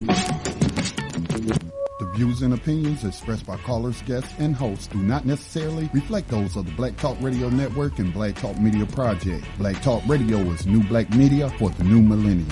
The views and opinions expressed by callers, guests, and hosts do not necessarily reflect those of the Black Talk Radio Network and Black Talk Media Project. Black Talk Radio is new black media for the new millennium.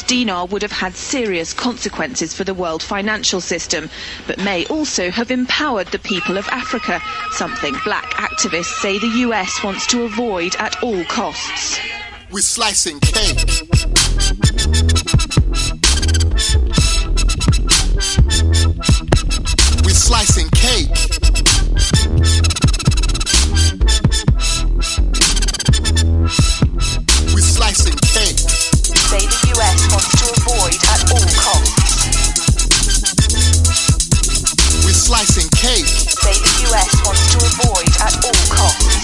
Dinar would have had serious consequences for the world financial system, but may also have empowered the people of Africa, something black activists say the US wants to avoid at all costs. We're slicing cake. We're slicing cake. We're slicing cake. Say the US wants to avoid at all costs. We're slicing cake. Say the US wants to avoid at all costs.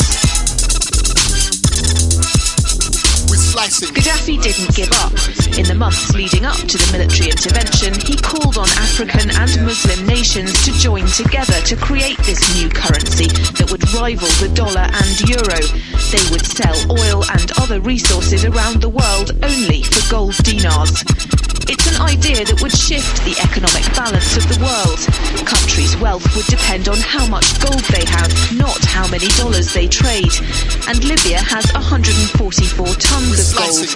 We're slicing. Gaddafi didn't give up. In the months leading up to the military intervention, he called on African and Muslim nations to join together to create this new currency that would rival the dollar and euro. They would sell oil and other resources around the world only for gold dinars. It's an idea that would shift the economic balance of the world. Countries' wealth would depend on how much gold they have, not how many dollars they trade. And Libya has 144 tons of gold.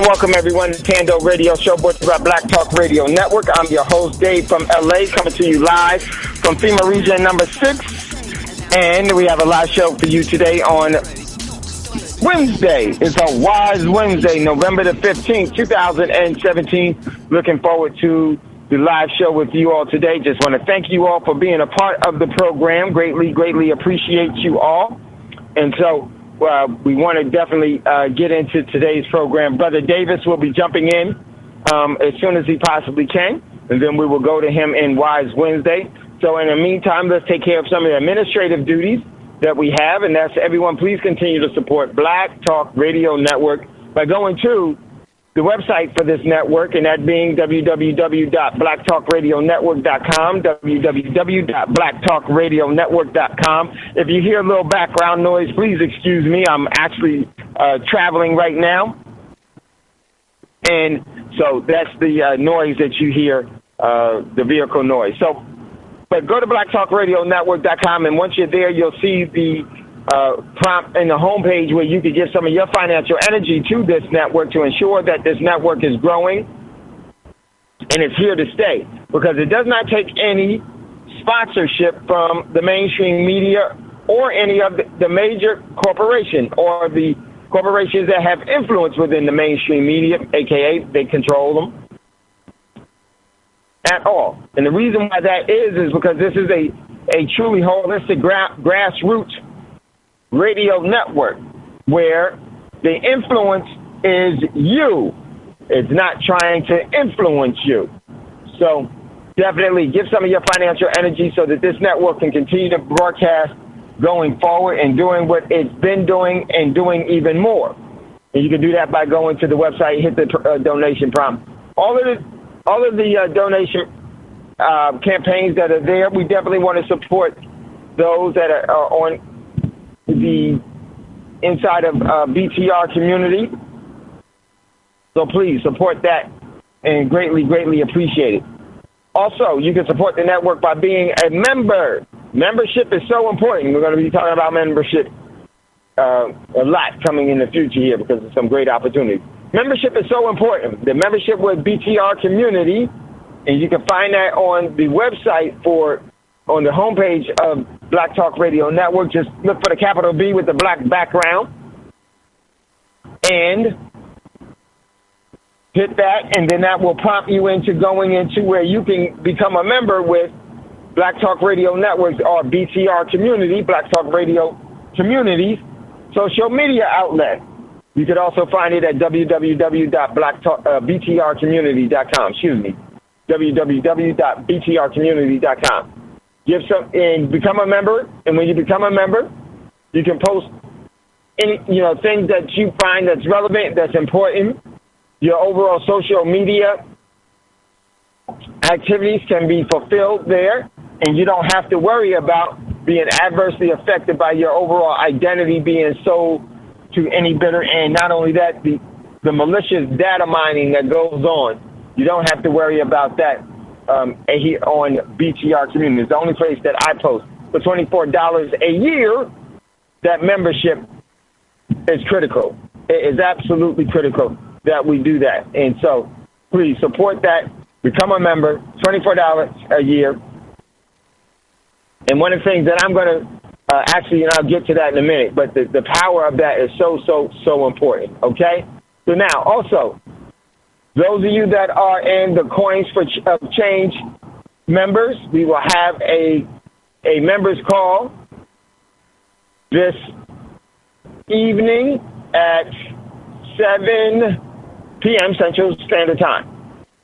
Welcome everyone to Thando Radio Show, brought to you by Black Talk Radio Network. I'm your host, Dave, from LA, coming to you live from FEMA Region number 6. And we have a live show for you today on Wednesday. It's a Wise Wednesday, November the 15th, 2017. Looking forward to the live show with you all today. Just want to thank you all for being a part of the program. Greatly appreciate you all. And so we want to definitely get into today's program. Brother Davis will be jumping in as soon as he possibly can, and then we will go to him in Wise Wednesday. So in the meantime, let's take care of some of the administrative duties that we have, and that's everyone, please continue to support Black Talk Radio Network by going to the website for this network, and that being www.blacktalkradionetwork.com, www.blacktalkradionetwork.com. If you hear a little background noise, please excuse me. I'm actually traveling right now, and so that's the noise that you hear, the vehicle noise. So, but go to blacktalkradionetwork.com, and once you're there, you'll see the prompt in the homepage where you can give some of your financial energy to this network to ensure that this network is growing and it's here to stay, because it does not take any sponsorship from the mainstream media or any of the major corporations or the corporations that have influence within the mainstream media, a.k.a. they control them, at all. And the reason why that is because this is a truly holistic grassroots radio network where the influence is you. It's not trying to influence you. So definitely give some of your financial energy so that this network can continue to broadcast going forward and doing what it's been doing and doing even more. And you can do that by going to the website, hit the donation prompt. All of the donation campaigns that are there, we definitely want to support those that are on the inside of BTR community. So please support that and greatly appreciate it. Also, you can support the network by being a member. Membership is so important. We're going to be talking about membership a lot coming in the future here because of some great opportunities. Membership is so important. The membership with BTR community, and you can find that on the website on the homepage of Black Talk Radio Network. Just look for the capital B with the black background and hit that, and then that will prompt you into going into where you can become a member with Black Talk Radio Network or BTR community, Black Talk Radio Communities, social media outlet. You could also find it at www.btrcommunity.com. www.btrcommunity.com. Give some and become a member. And when you become a member, you can post any things that you find that's relevant, that's important, your overall social media activities can be fulfilled there, and you don't have to worry about being adversely affected by your overall identity being sold to any bidder. And not only that, the malicious data mining that goes on, you don't have to worry about that here on BTR Community. It's the only place that I post. For $24 a year, that membership is critical. It is absolutely critical that we do that. And so please support that. Become a member, $24 a year. And one of the things that I'm going to actually, and I'll get to that in a minute, but the power of that is so important, okay? So now, also, those of you that are in the Coins for Change members, we will have a members call this evening at 7 p.m. Central Standard Time.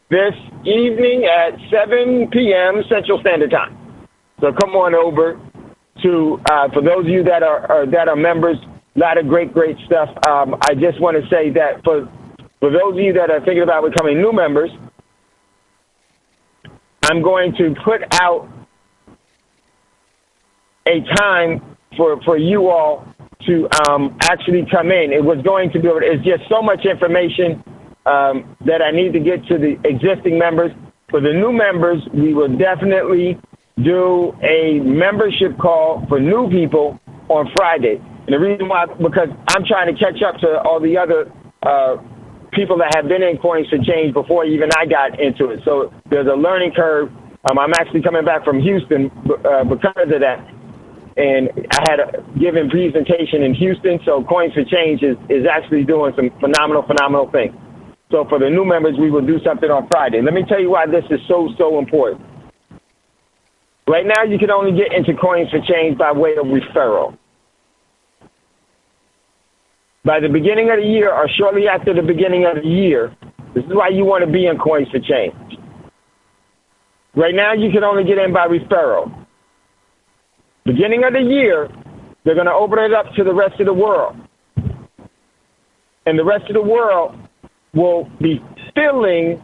This evening at 7 p.m. Central Standard Time. So come on over to, for those of you that are members, a lot of great stuff. I just want to say that for those of you that are thinking about becoming new members, I'm going to put out a time for you all to actually come in. It was going to be, it's just so much information that I need to get to the existing members. For the new members, we will definitely do a membership call for new people on Friday. And the reason why, because I'm trying to catch up to all the other people that have been in Coins for Change before even I got into it. So there's a learning curve. I'm actually coming back from Houston because of that. And I had a given presentation in Houston, so Coins for Change is actually doing some phenomenal things. So for the new members, we will do something on Friday. Let me tell you why this is so important. Right now, you can only get into Coins for Change by way of referral. By the beginning of the year or shortly after the beginning of the year, this is why you want to be in Coins for Change. Right now, you can only get in by referral. Beginning of the year, they're going to open it up to the rest of the world. And the rest of the world will be filling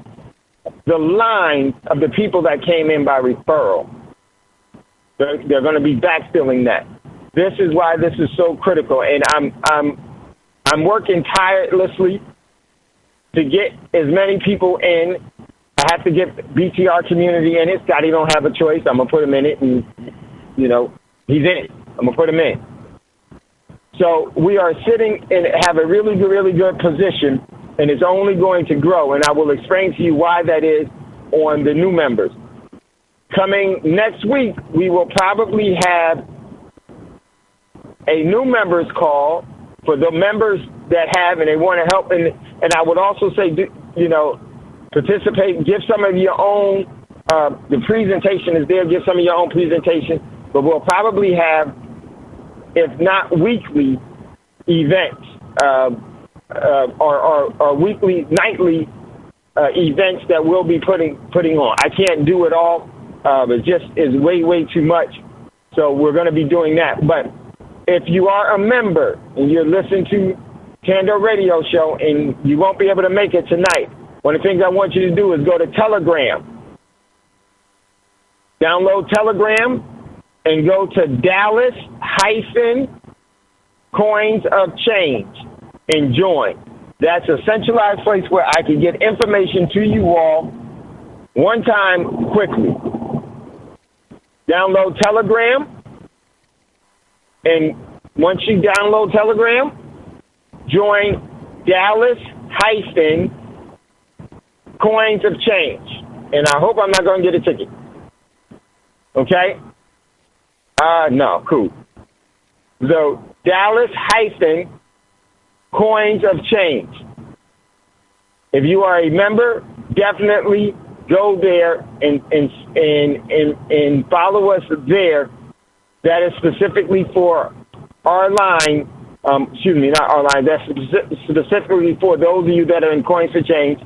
the line of the people that came in by referral. They're going to be backfilling that. This is why this is so critical, and I'm working tirelessly to get as many people in. I have to get BTR Community in it. Scotty don't have a choice. I'm gonna put him in it, and he's in it. I'm gonna put him in. So we are sitting and have a really good position, and it's only going to grow. And I will explain to you why that is on the new members. Coming next week, we will probably have a new members call for the members that have and they want to help. And I would also say, participate, give some of your own, the presentation is there, give some of your own presentation. But we'll probably have, if not weekly, events or weekly, nightly events that we'll be putting on. I can't do it all. It just is way too much. So we're going to be doing that. But if you are a member and you're listening to Thando Radio Show and you won't be able to make it tonight, one of the things I want you to do is go to Telegram. Download Telegram and go to Dallas-Coins of Change and join. That's a centralized place where I can get information to you all one time quickly. Download Telegram, and once you download Telegram, join Dallas-Coins of Change. And I hope I'm not going to get a ticket. Okay? No, cool. So Dallas-Coins of Change. If you are a member, definitely go there and follow us there. That is specifically for our line. Not our line. That's specifically for those of you that are in Coins for Change.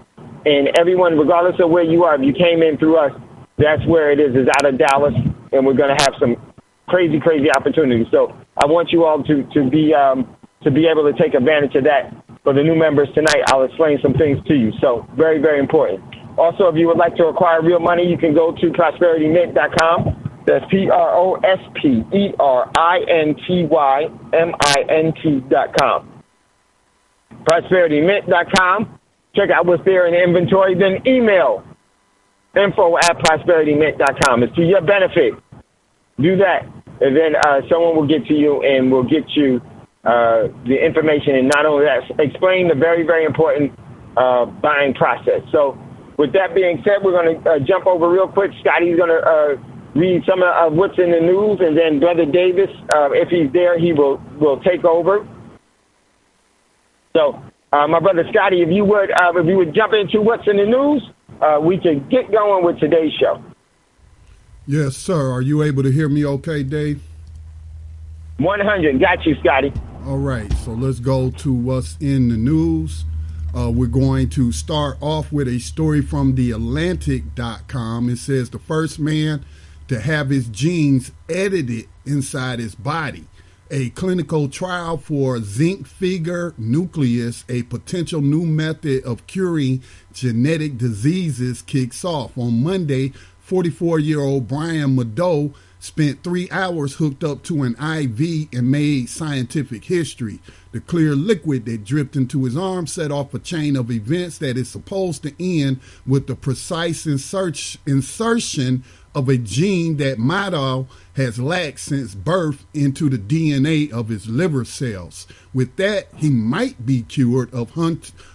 And everyone, regardless of where you are, if you came in through us, that's where it is. It's out of Dallas, and we're going to have some crazy opportunities. So I want you all to be able to take advantage of that. for the new members tonight, I'll explain some things to you. So very, very important. Also, if you would like to acquire real money, you can go to prosperitymint.com. That's prosperitymint.com. prosperitymint.com. Check out what's there in the inventory. Then email info@prosperitymint.com. It's to your benefit. Do that, and then someone will get to you and will get you the information. And not only that, explain the very, very important buying process. So with that being said, we're going to jump over real quick. Scotty's going to read some of what's in the news, and then Brother Davis, if he's there, he will take over. So, my brother Scotty, if you would jump into what's in the news, we can get going with today's show. Yes, sir. Are you able to hear me okay, Dave? 100. Got you, Scotty. All right. So let's go to what's in the news. We're going to start off with a story from theatlantic.com. It says the first man to have his genes edited inside his body. A clinical trial for zinc finger nucleus, a potential new method of curing genetic diseases, kicks off. On Monday, 44-year-old Brian Mado spent 3 hours hooked up to an IV and made scientific history. The clear liquid that dripped into his arm set off a chain of events that is supposed to end with the precise insertion of a gene that Mado has lacked since birth into the DNA of his liver cells. With that, he might be cured of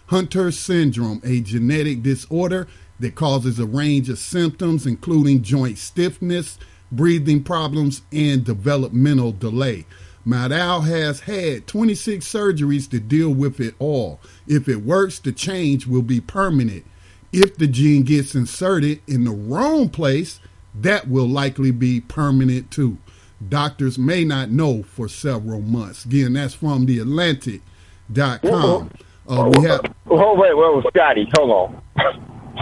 Hunter syndrome, a genetic disorder that causes a range of symptoms, including joint stiffness, breathing problems, and developmental delay. Mado has had 26 surgeries to deal with it all. If it works, the change will be permanent. If the gene gets inserted in the wrong place, that will likely be permanent too. Doctors may not know for several months. Again, that's from theatlantic.com. Wait, Scotty, hold on.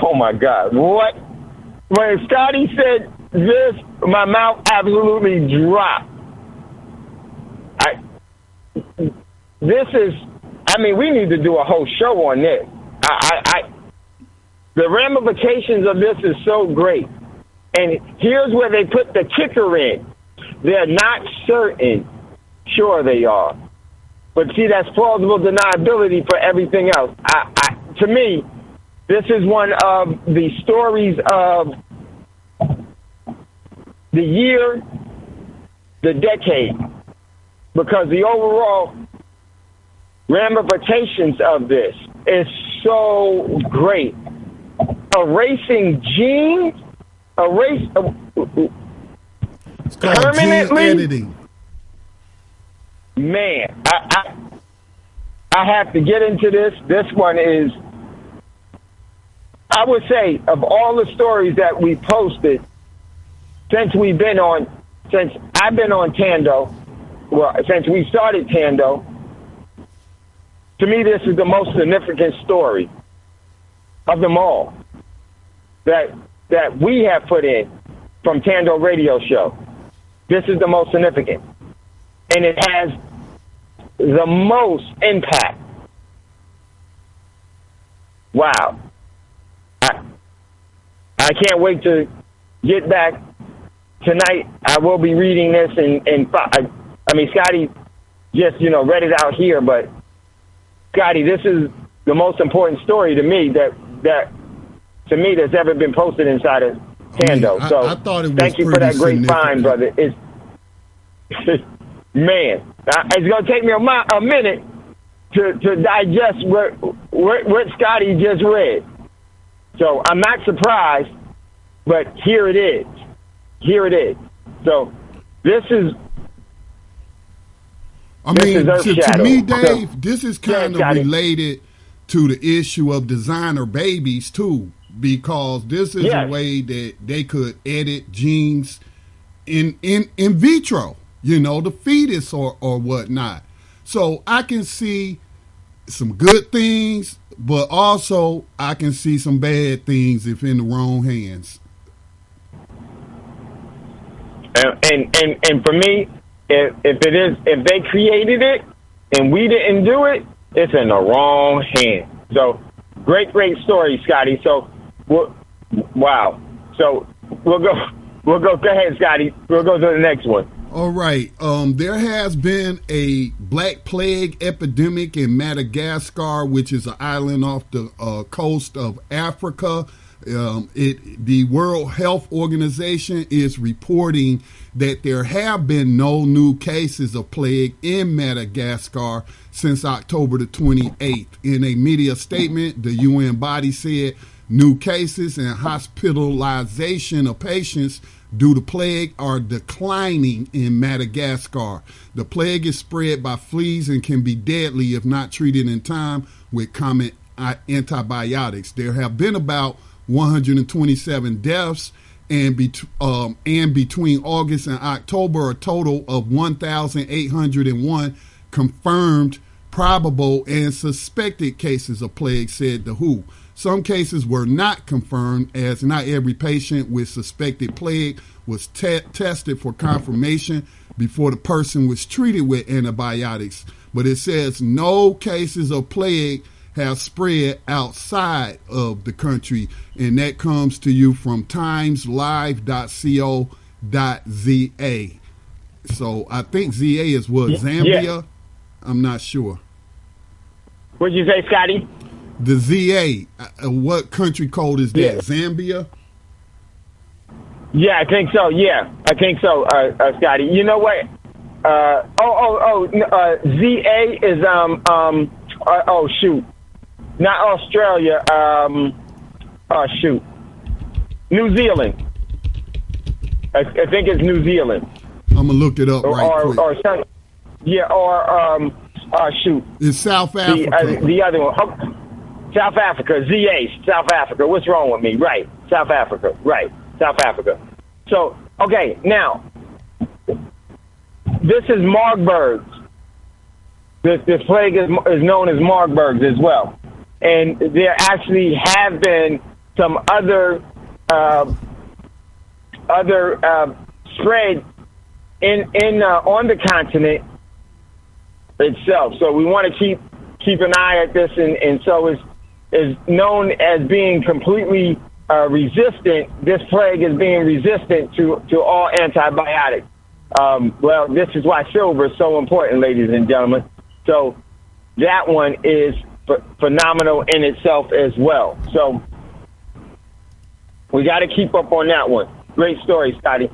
Oh my God, what? When Scotty said this, my mouth absolutely dropped. We need to do a whole show on this. The ramifications of this is so great. And here's where they put the kicker in. They're not certain. Sure they are. But see, that's plausible deniability for everything else. To me, this is one of the stories of the year, the decade. Because the overall ramifications of this is so great. Erasing genes, it's called permanently. Gene editing. Man, I have to get into this. This one is, I would say, of all the stories that we posted since I've been on Thando, since we started Thando, to me this is the most significant story of them all that we have put in from Thando Radio Show. This is the most significant. And it has the most impact. Wow. I can't wait to get back tonight. I will be reading this Scotty just, read it out here, but Scotty, this is the most important story to me that's ever been posted inside of Thando. I thought it was thank you for that great find, brother. Man, it's going to take me a minute to digest what Scotty just read. So I'm not surprised, but here it is. So this is to me, Dave, this is kind of related to the issue of designer babies too, because this is a way that they could edit genes in vitro, the fetus or whatnot. So I can see some good things, but also I can see some bad things if in the wrong hands. And for me, if they created it and we didn't do it, it's in the wrong hand. So great story, Scotty. So, wow. So we'll go. Go ahead, Scotty. We'll go to the next one. All right. There has been a black plague epidemic in Madagascar, which is an island off the coast of Africa. The World Health Organization is reporting that there have been no new cases of plague in Madagascar since October the 28th. In a media statement, the UN body said new cases and hospitalization of patients due to plague are declining in Madagascar. The plague is spread by fleas and can be deadly if not treated in time with common antibiotics. There have been about 127 deaths, and between August and October, a total of 1,801 confirmed, probable, and suspected cases of plague, said the WHO. Some cases were not confirmed, as not every patient with suspected plague was tested for confirmation before the person was treated with antibiotics. But it says no cases of plague have spread outside of the country, and that comes to you from timeslive.co.za. So I think ZA is what, Zambia? Yeah. I'm not sure. What'd you say, Scotty? The ZA, what country code is that? Yeah. Zambia? Yeah, I think so. Yeah, I think so, Scotty. You know what? ZA is shoot, not Australia. New Zealand. I think it's New Zealand. I'm gonna look it up quick. Shoot. It's South Africa. The other one. Oh, South Africa. ZA. South Africa. What's wrong with me? Right. South Africa. Right. South Africa. So, okay, now, this is Marburg's. This plague is known as Marburg's as well. And there actually have been some other spread on the continent itself. So we want to keep an eye at this, and so is known as being completely resistant. This plague is being resistant to all antibiotics. Well, this is why silver is so important, ladies and gentlemen. So that one is phenomenal in itself as well. So we got to keep up on that one. Great story, Scotty.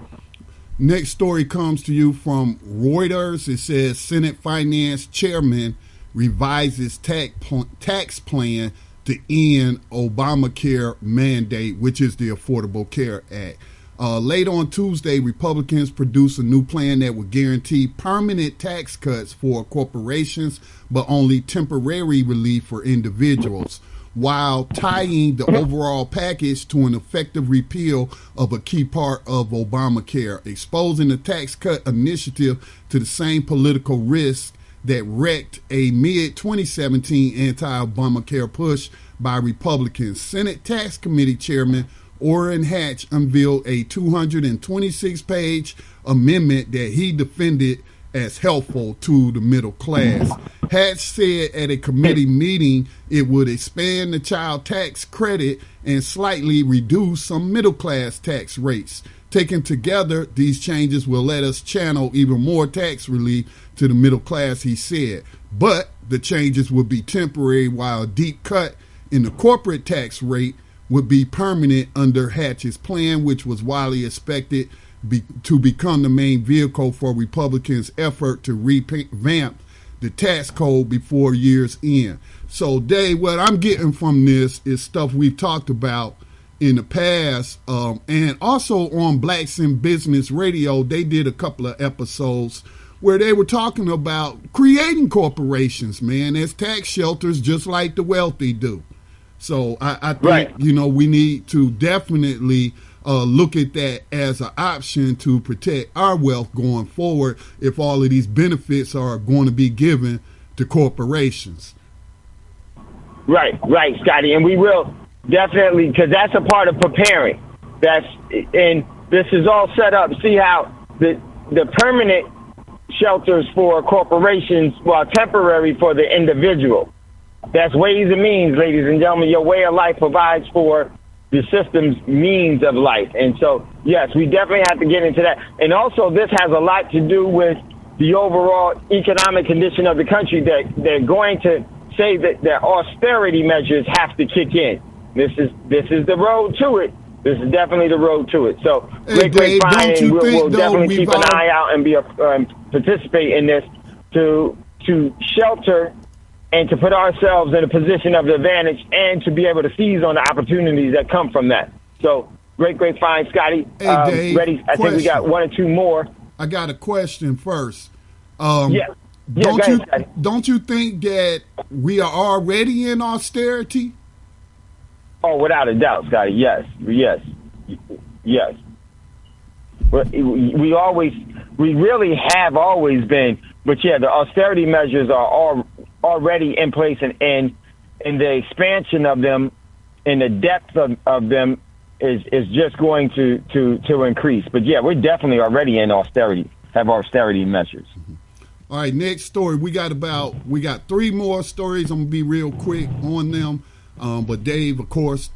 Next story comes to you from Reuters. It says Senate Finance Chairman revises tax plan to end Obamacare mandate, which is the Affordable Care Act. Late on Tuesday, Republicans produced a new plan that would guarantee permanent tax cuts for corporations, but only temporary relief for individuals, while tying the overall package to an effective repeal of a key part of Obamacare, exposing the tax cut initiative to the same political risk that wrecked a mid-2017 anti-Obamacare push by Republicans. Senate Tax Committee Chairman Orrin Hatch unveiled a 226-page amendment that he defended as helpful to the middle class. Hatch said at a committee meeting it would expand the child tax credit and slightly reduce some middle class tax rates. Taken together, these changes will let us channel even more tax relief to the middle class, he said. But the changes would be temporary, while a deep cut in the corporate tax rate would be permanent under Hatch's plan, which was widely expected to become the main vehicle for Republicans' effort to revamp the tax code before year's end. So, Dave, what I'm getting from this is stuff we've talked about in the past, and also on Blacks in Business Radio, they did a couple of episodes where they were talking about creating corporations, man, as tax shelters, just like the wealthy do. So I think, right, we need to definitely look at that as an option to protect our wealth going forward if all of these benefits are going to be given to corporations. Right, Scotty. And we will definitely, because that's a part of preparing. And this is all set up. See how the permanent shelters for corporations while temporary for the individual. That's ways and means, ladies and gentlemen. Your way of life provides for the system's means of life. And so, yes, we definitely have to get into that. And also, this has a lot to do with the overall economic condition of the country, that they're going to say that austerity measures have to kick in. This is the road to it. This is definitely the road to it. So, great find, and we'll definitely keep an eye out and be participate in this to shelter and to put ourselves in a position of advantage and to be able to seize on the opportunities that come from that. So, great find, Scotty. Hey, Dave, ready? I think we got one or two more. I got a question first. Don't you think that we are already in austerity? Oh, without a doubt, Scotty. Yes. We really have always been, but yeah, the austerity measures are already in place, and the expansion of them and the depth of them is just going to increase. But yeah, we're definitely already in austerity, have austerity measures. Mm-hmm. All right, next story. We got 3 more stories. I'm gonna be real quick on them. But Dave, of course,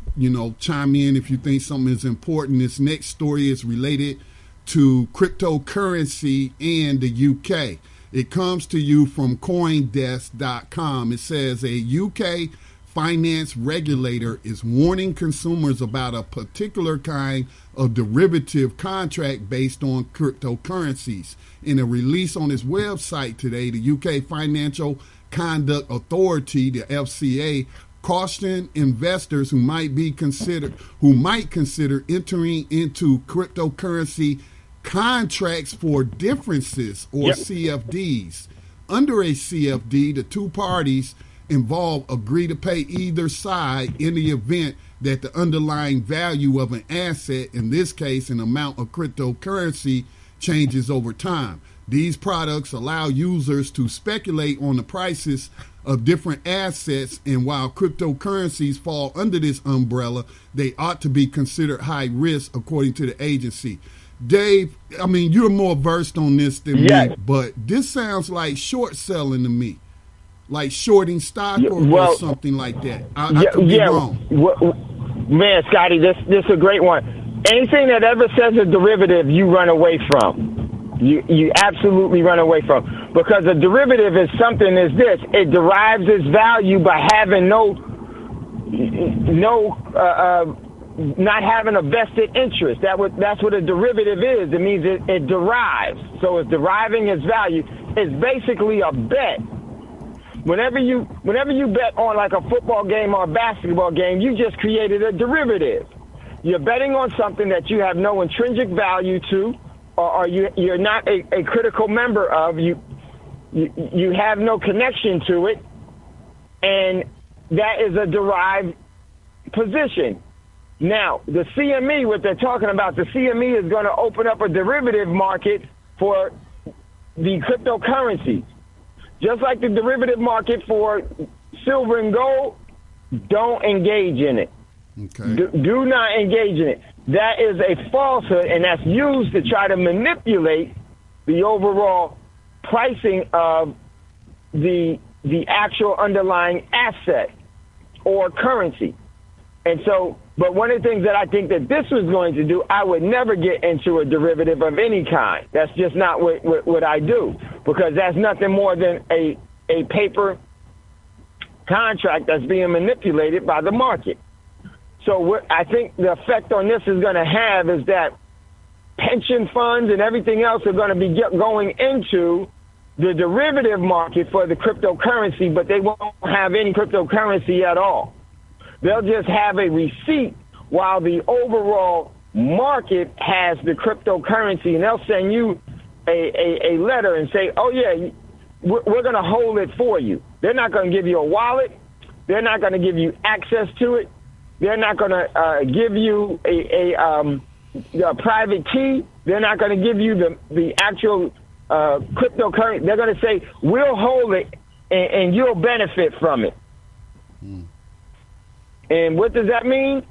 chime in if you think something is important. This next story is related to cryptocurrency and the UK. It comes to you from CoinDesk.com. It says a UK finance regulator is warning consumers about a particular kind of derivative contract based on cryptocurrencies. In a release on its website today, the UK Financial Conduct Authority, the FCA, cautioned investors who might consider entering into cryptocurrency contracts for differences, or CFDs. Under a CFD, the two parties involved agree to pay either side in the event that the underlying value of an asset, in this case an amount of cryptocurrency, changes over time. These products allow users to speculate on the prices of different assets, and while cryptocurrencies fall under this umbrella, they ought to be considered high risk, according to the agency. Dave, I mean, you're more versed on this than me, but this sounds like short selling to me, like shorting stock or something like that. I could be wrong. Man, Scotty, this is a great one. Anything that ever says a derivative, you run away from. You absolutely run away from, because a derivative is something as this. It derives its value by having not having a vested interest. That's what a derivative is. It means it derives. So it's deriving its value. It's basically a bet. Whenever you bet on like a football game or a basketball game, you just created a derivative. You're betting on something that you have no intrinsic value to, or you're not a critical member of. You have no connection to it, and that is a derived position. Now, the CME, what they're talking about, the CME is going to open up a derivative market for the cryptocurrency. Just like the derivative market for silver and gold, don't engage in it. Okay. Do not engage in it. That is a falsehood, and that's used to try to manipulate the overall pricing of the actual underlying asset or currency. And so, but one of the things that I think that this was going to do, I would never get into a derivative of any kind. That's just not what I do, because that's nothing more than a paper contract that's being manipulated by the market. So what I think the effect on this is going to have is that pension funds and everything else are going to be going into the derivative market for the cryptocurrency, but they won't have any cryptocurrency at all. They'll just have a receipt while the overall market has the cryptocurrency, and they'll send you a letter and say, oh, yeah, we're going to hold it for you. They're not going to give you a wallet. They're not going to give you access to it. They're not going to give you a private key. They're not going to give you the actual cryptocurrency. They're going to say, we'll hold it, and you'll benefit from it. And what does that mean?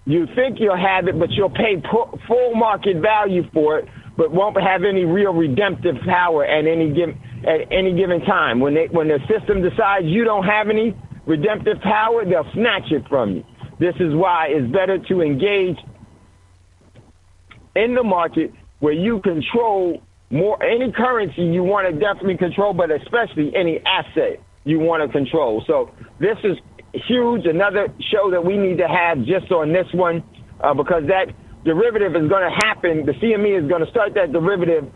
You think you'll have it, but you'll pay full market value for it, but won't have any real redemptive power at any given time. When the system decides you don't have any redemptive power, they'll snatch it from you. This is why it's better to engage in the market where you control more any currency you want to definitely control, but especially any asset you want to control. So this is huge. Another show that we need to have just on this one, because that derivative is going to happen. The CME is going to start that derivative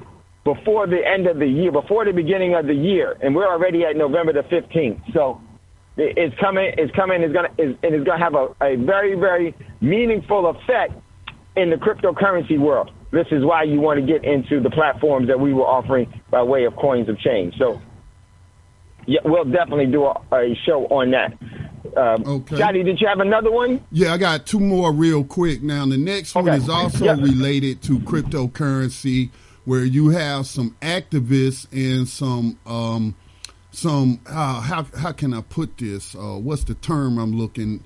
before the end of the year, before the beginning of the year, and we're already at November the 15th. So it's coming. It's going to have a very, very meaningful effect in the cryptocurrency world. This is why you want to get into the platforms that we were offering by way of Coins of Change. So yeah, we'll definitely do a show on that. Okay. Scotty, did you have another one? Yeah, I got two more real quick. Now, the next one is also related to cryptocurrency, where you have some activists and some how can I put this? What's the term I'm looking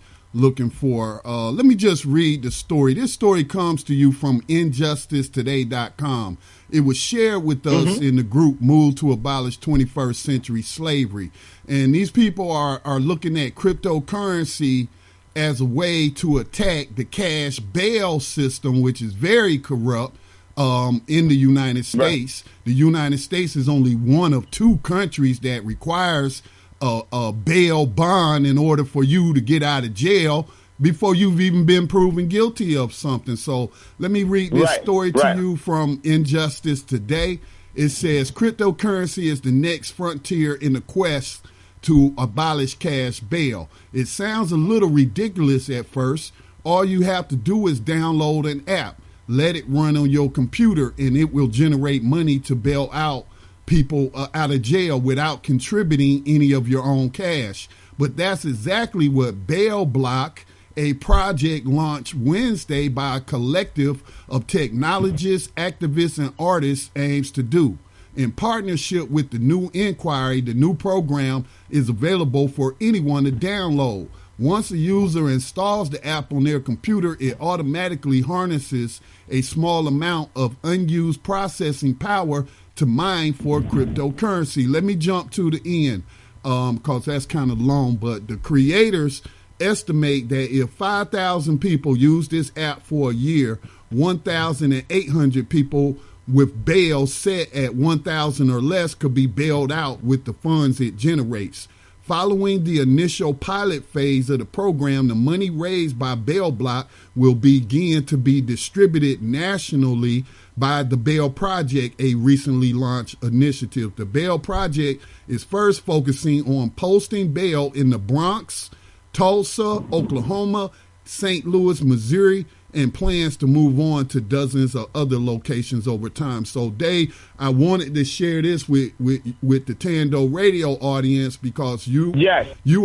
for? Let me just read the story. This story comes to you from injusticetoday.com. It was shared with us in the group Move to Abolish 21st Century Slavery. And these people are looking at cryptocurrency as a way to attack the cash bail system, which is very corrupt in the United States. Right. The United States is only one of two countries that requires a bail bond in order for you to get out of jail before you've even been proven guilty of something. So let me read this story to you from Injustice Today. It says, cryptocurrency is the next frontier in the quest to abolish cash bail. It sounds a little ridiculous at first. All you have to do is download an app, let it run on your computer, and it will generate money to bail out people out of jail without contributing any of your own cash. But that's exactly what Bail Block, a project launched Wednesday by a collective of technologists, activists, and artists, aims to do. In partnership with the New Inquiry, the new program is available for anyone to download. Once a user installs the app on their computer, it automatically harnesses a small amount of unused processing power to mine for cryptocurrency. Let me jump to the end because that's kind of long, but the creators estimate that if 5,000 people use this app for a year, 1,800 people with bail set at 1,000 or less could be bailed out with the funds it generates. Following the initial pilot phase of the program, the money raised by Bail Block will begin to be distributed nationally by the Bail Project, a recently launched initiative. The Bail Project is first focusing on posting bail in the Bronx, Tulsa, Oklahoma, St. Louis, Missouri, and plans to move on to dozens of other locations over time. So, Dave, I wanted to share this with the Thando Radio audience because you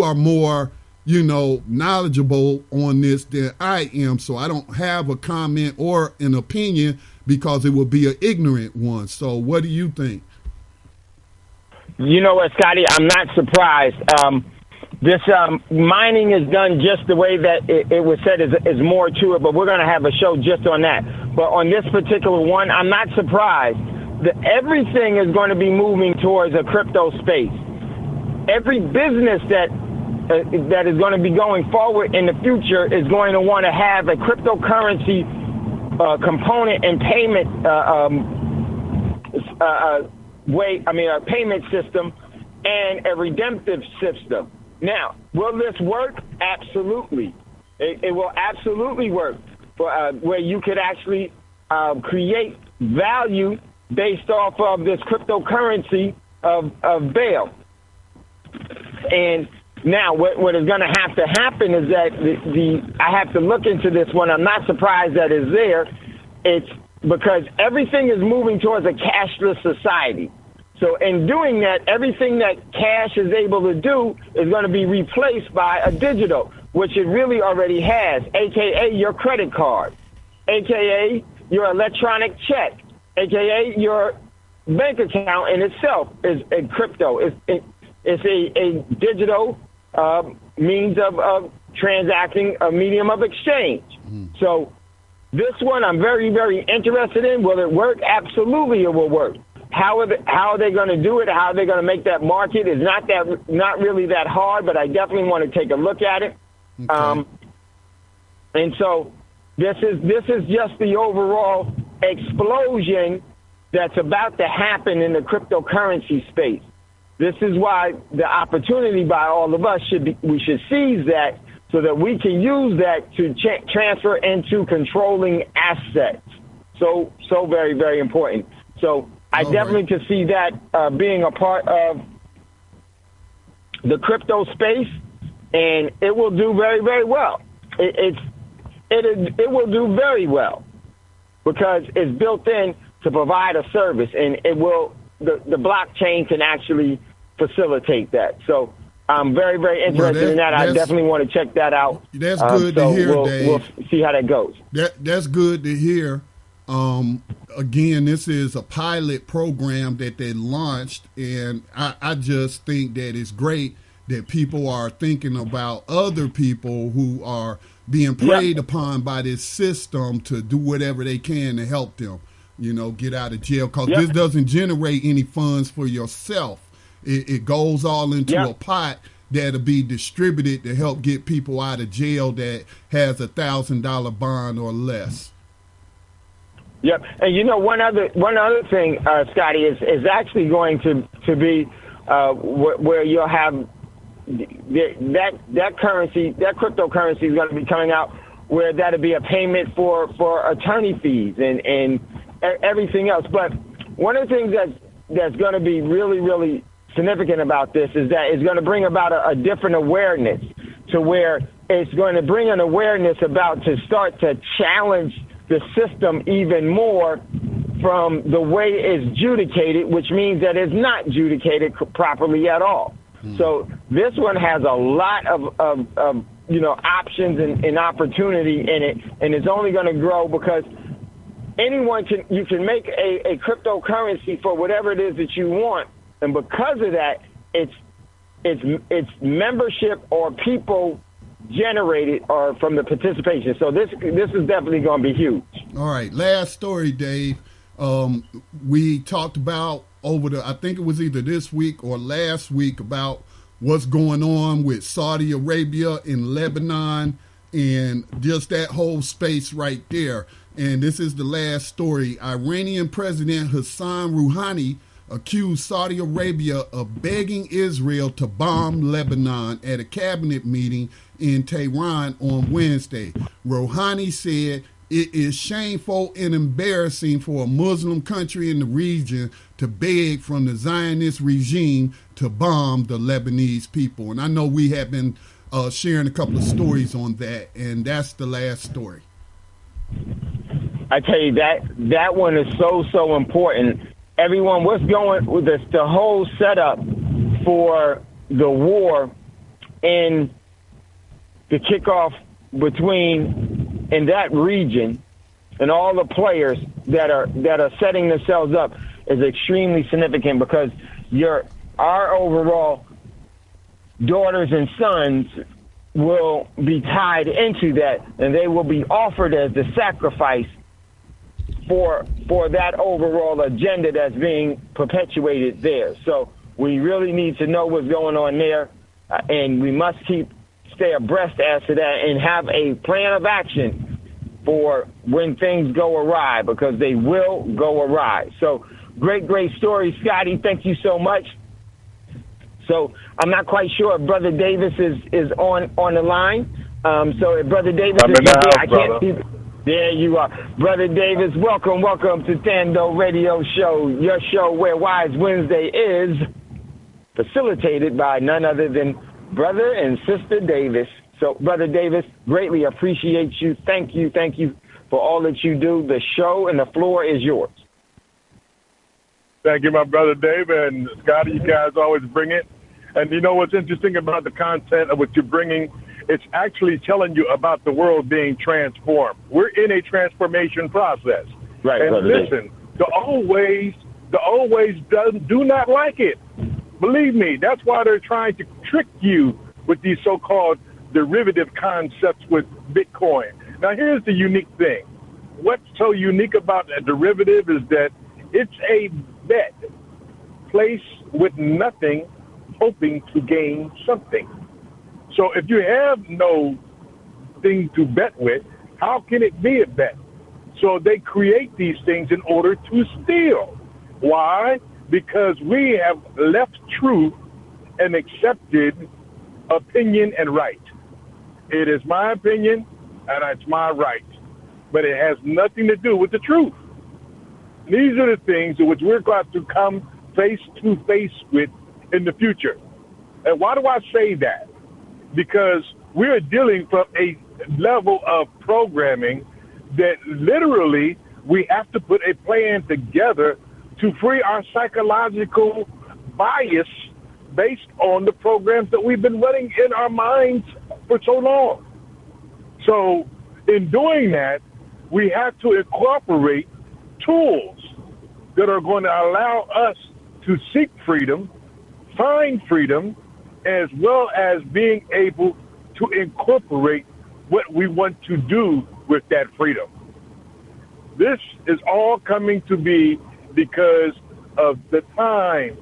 are more, knowledgeable on this than I am. So I don't have a comment or an opinion because it would be an ignorant one. So what do you think? You know what, Scotty? I'm not surprised. This mining is done just the way that it was said is more to it, but we're going to have a show just on that. But on this particular one, I'm not surprised that everything is going to be moving towards a crypto space. Every business that is going to be going forward in the future is going to want to have a cryptocurrency component and payment a payment system and a redemptive system. Now, will this work? Absolutely. It will absolutely work for, where you could actually create value based off of this cryptocurrency of bail. And now what is going to have to happen is that I have to look into this one. I'm not surprised that it's there. It's because everything is moving towards a cashless society. So in doing that, everything that cash is able to do is going to be replaced by a digital, which it really already has, a.k.a. your credit card, a.k.a. your electronic check, a.k.a. your bank account in itself is a crypto. It's a digital means of transacting, a medium of exchange. So this one I'm very, very interested in. Will it work? Absolutely it will work. How are they going to do it? How are they going to make that market? Is not really that hard, but I definitely want to take a look at it. Okay. And so this is just the overall explosion that's about to happen in the cryptocurrency space. This is why the opportunity by all of us we should seize that so that we can use that to transfer into controlling assets. So very, very important. So I definitely could see that being a part of the crypto space, and it will do very, very well. It will do very well because it's built in to provide a service, and the blockchain can actually facilitate that. So I'm very, very interested in that. I definitely want to check that out. That's good to hear, Dave. We'll see how that goes. That's good to hear. Again, this is a pilot program that they launched, and I just think that it's great that people are thinking about other people who are being preyed upon by this system to do whatever they can to help them, get out of jail. Because this doesn't generate any funds for yourself. It goes all into a pot that'll be distributed to help get people out of jail that has $1,000 bond or less. Yep, and one other thing, Scotty, is actually going to be where you'll have that currency, that cryptocurrency is going to be coming out, where that'll be a payment for attorney fees and everything else. But one of the things that's going to be really, really significant about this is that it's going to bring about a different awareness, to where it's going to bring an awareness about to start to challenge the system even more from the way it's judicated, which means that it's not judicated properly at all. So this one has a lot of options and opportunity in it, and it's only going to grow because you can make a cryptocurrency for whatever it is that you want, and because of that, it's membership or people generated or from the participation. So this is definitely going to be huge. All right, last story, Dave. We talked about I think it was either this week or last week, about what's going on with Saudi Arabia and Lebanon and just that whole space right there. And this is the last story. Iranian President Hassan Rouhani accused Saudi Arabia of begging Israel to bomb Lebanon at a cabinet meeting in Tehran on Wednesday. Rouhani said it is shameful and embarrassing for a Muslim country in the region to beg from the Zionist regime to bomb the Lebanese people. And I know we have been sharing a couple of stories on that, and that's the last story. I tell you, that one is so important. Everyone, what's going with this, the whole setup for the war and the kickoff in that region and all the players that are setting themselves up is extremely significant, because our overall daughters and sons will be tied into that, and they will be offered as the sacrifice for that overall agenda that's being perpetuated there. So we really need to know what's going on there, and we must stay abreast as to that and have a plan of action for when things go awry, because they will go awry. So great story, Scotty. Thank you so much. So I'm not quite sure if Brother Davis is on the line. So if Brother Davis is here, I can't see. There you are. Brother Davis, welcome to Thando Radio Show, your show where Wise Wednesday is facilitated by none other than Brother and Sister Davis. So, Brother Davis, greatly appreciate you. Thank you for all that you do. The show and the floor is yours. Thank you, my brother Dave and Scotty. You guys always bring it. And you know what's interesting about the content of what you're bringing? It's actually telling you about the world being transformed. We're in a transformation process. Right. And listen, the old ways do not like it. Believe me, that's why they're trying to trick you with these so-called derivative concepts with Bitcoin. Now, here's the unique thing. What's so unique about a derivative is that it's a bet placed with nothing, hoping to gain something. So if you have no thing to bet with, how can it be a bet? So they create these things in order to steal. Why? Because we have left truth and accepted opinion and right. It is my opinion and it's my right, but it has nothing to do with the truth. These are the things which we're going to come face to face with in the future. And why do I say that? Because we're dealing from a level of programming that literally we have to put a plan together to free our psychological bias based on the programs that we've been running in our minds for so long. So in doing that, we have to incorporate tools that are going to allow us to seek freedom, find freedom, as well as being able to incorporate what we want to do with that freedom. This is all coming to be because of the time.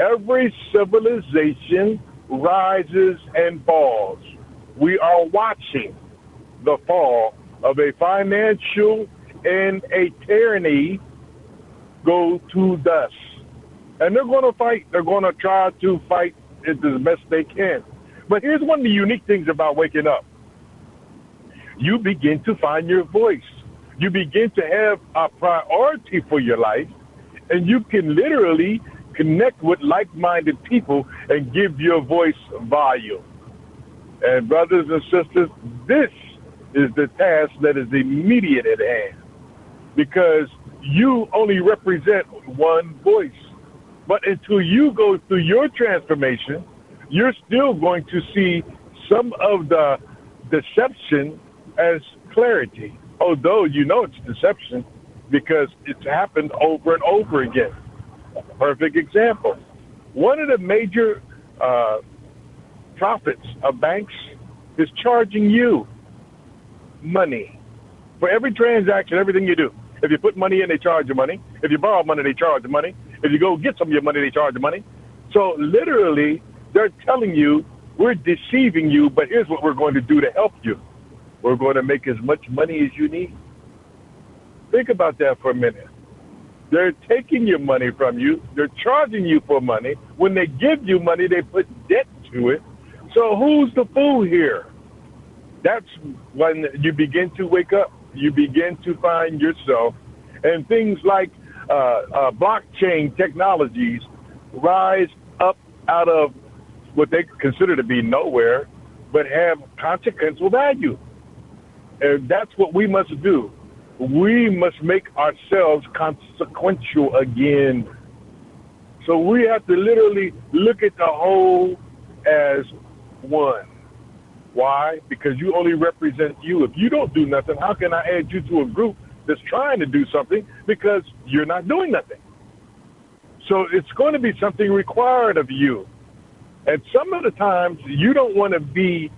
Every civilization rises and falls. We are watching the fall of a financial and a tyranny go to dust. And they're going to fight. They're going to try to fight it as best they can. But here's one of the unique things about waking up. You begin to find your voice. You begin to have a priority for your life, and you can literally connect with like-minded people and give your voice volume. And brothers and sisters, this is the task that is immediate at hand, because you only represent one voice. But until you go through your transformation, you're still going to see some of the deception as clarity, although you know it's deception because it's happened over and over again. Perfect example. One of the major profits of banks is charging you money for every transaction, everything you do. If you put money in, they charge you money. If you borrow money, they charge you money. If you go get some of your money, they charge you money. So literally, they're telling you, we're deceiving you, but here's what we're going to do to help you. We're going to make as much money as you need. Think about that for a minute. They're taking your money from you. They're charging you for money. When they give you money, they put debt to it. So who's the fool here? That's when you begin to wake up. You begin to find yourself, and things like blockchain technologies rise up out of what they consider to be nowhere, but have consequential value. And that's what we must do. We must make ourselves consequential again. So we have to literally look at the whole as one. Why? Because you only represent you. If you don't do nothing, how can I add you to a group that's trying to do something because you're not doing nothing? So it's going to be something required of you. And some of the times you don't want to be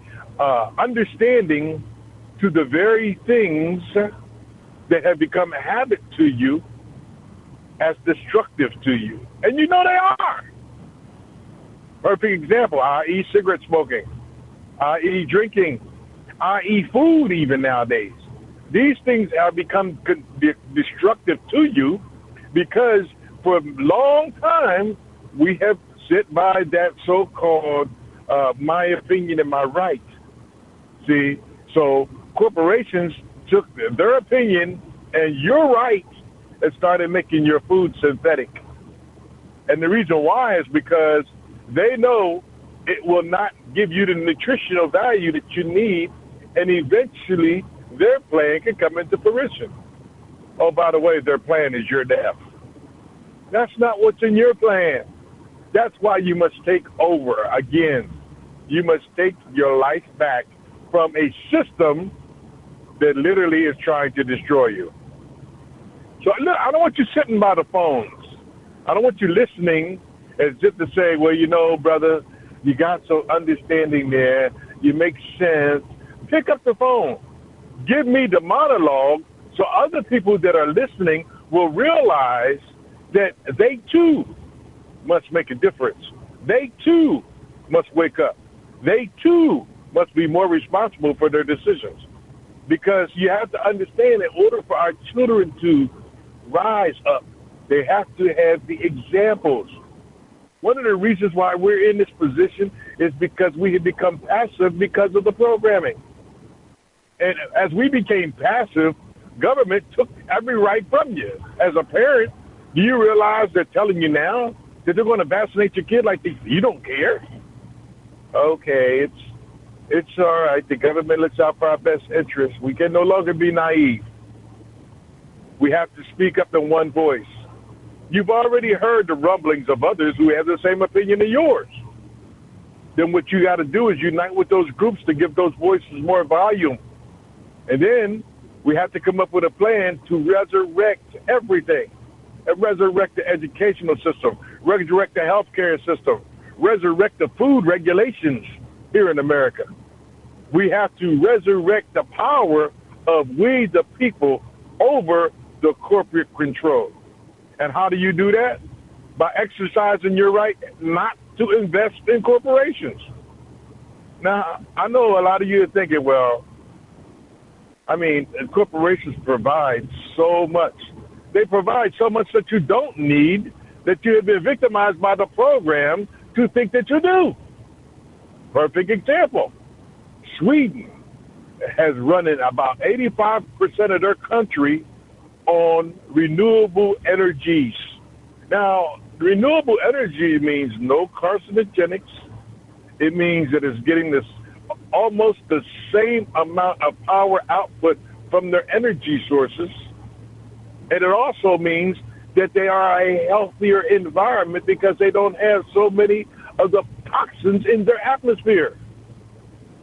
understanding to the very things that have become a habit to you as destructive to you. And you know they are. Perfect example, i.e. cigarette smoking, i.e. drinking, i.e. food even nowadays. These things have become destructive to you because for a long time we have sit by that so-called my opinion and my right. See, so corporations took their opinion and your right and started making your food synthetic. And the reason why is because they know it will not give you the nutritional value that you need, and eventually their plan can come into fruition. Oh, by the way, their plan is your death. That's not what's in your plan. That's why you must take over again. You must take your life back from a system that literally is trying to destroy you. So look, I don't want you sitting by the phones. I don't want you listening as just to say, well, you know, brother, you got some understanding there. You make sense. Pick up the phone. Give me the monologue so other people that are listening will realize that they too must make a difference. They too must wake up. They too must be more responsible for their decisions. Because you have to understand, in order for our children to rise up, they have to have the examples. One of the reasons why we're in this position is because we have become passive because of the programming. And as we became passive, government took every right from you. As a parent, do you realize they're telling you now that they're going to vaccinate your kid like you don't care? Okay, it's all right. The government looks out for our best interests. We can no longer be naive. We have to speak up in one voice. You've already heard the rumblings of others who have the same opinion as yours. Then what you got to do is unite with those groups to give those voices more volume. And then we have to come up with a plan to resurrect everything. And resurrect the educational system, resurrect the healthcare system, resurrect the food regulations here in America. We have to resurrect the power of we the people over the corporate control. And how do you do that? By exercising your right not to invest in corporations. Now, I know a lot of you are thinking, well, I mean, corporations provide so much. They provide so much that you don't need, that you have been victimized by the program to think that you do. Perfect example. Sweden has run in about 85% of their country on renewable energies. Now, renewable energy means no carcinogenics. It means that it's getting this almost the same amount of power output from their energy sources. And it also means that they are a healthier environment because they don't have so many of the toxins in their atmosphere.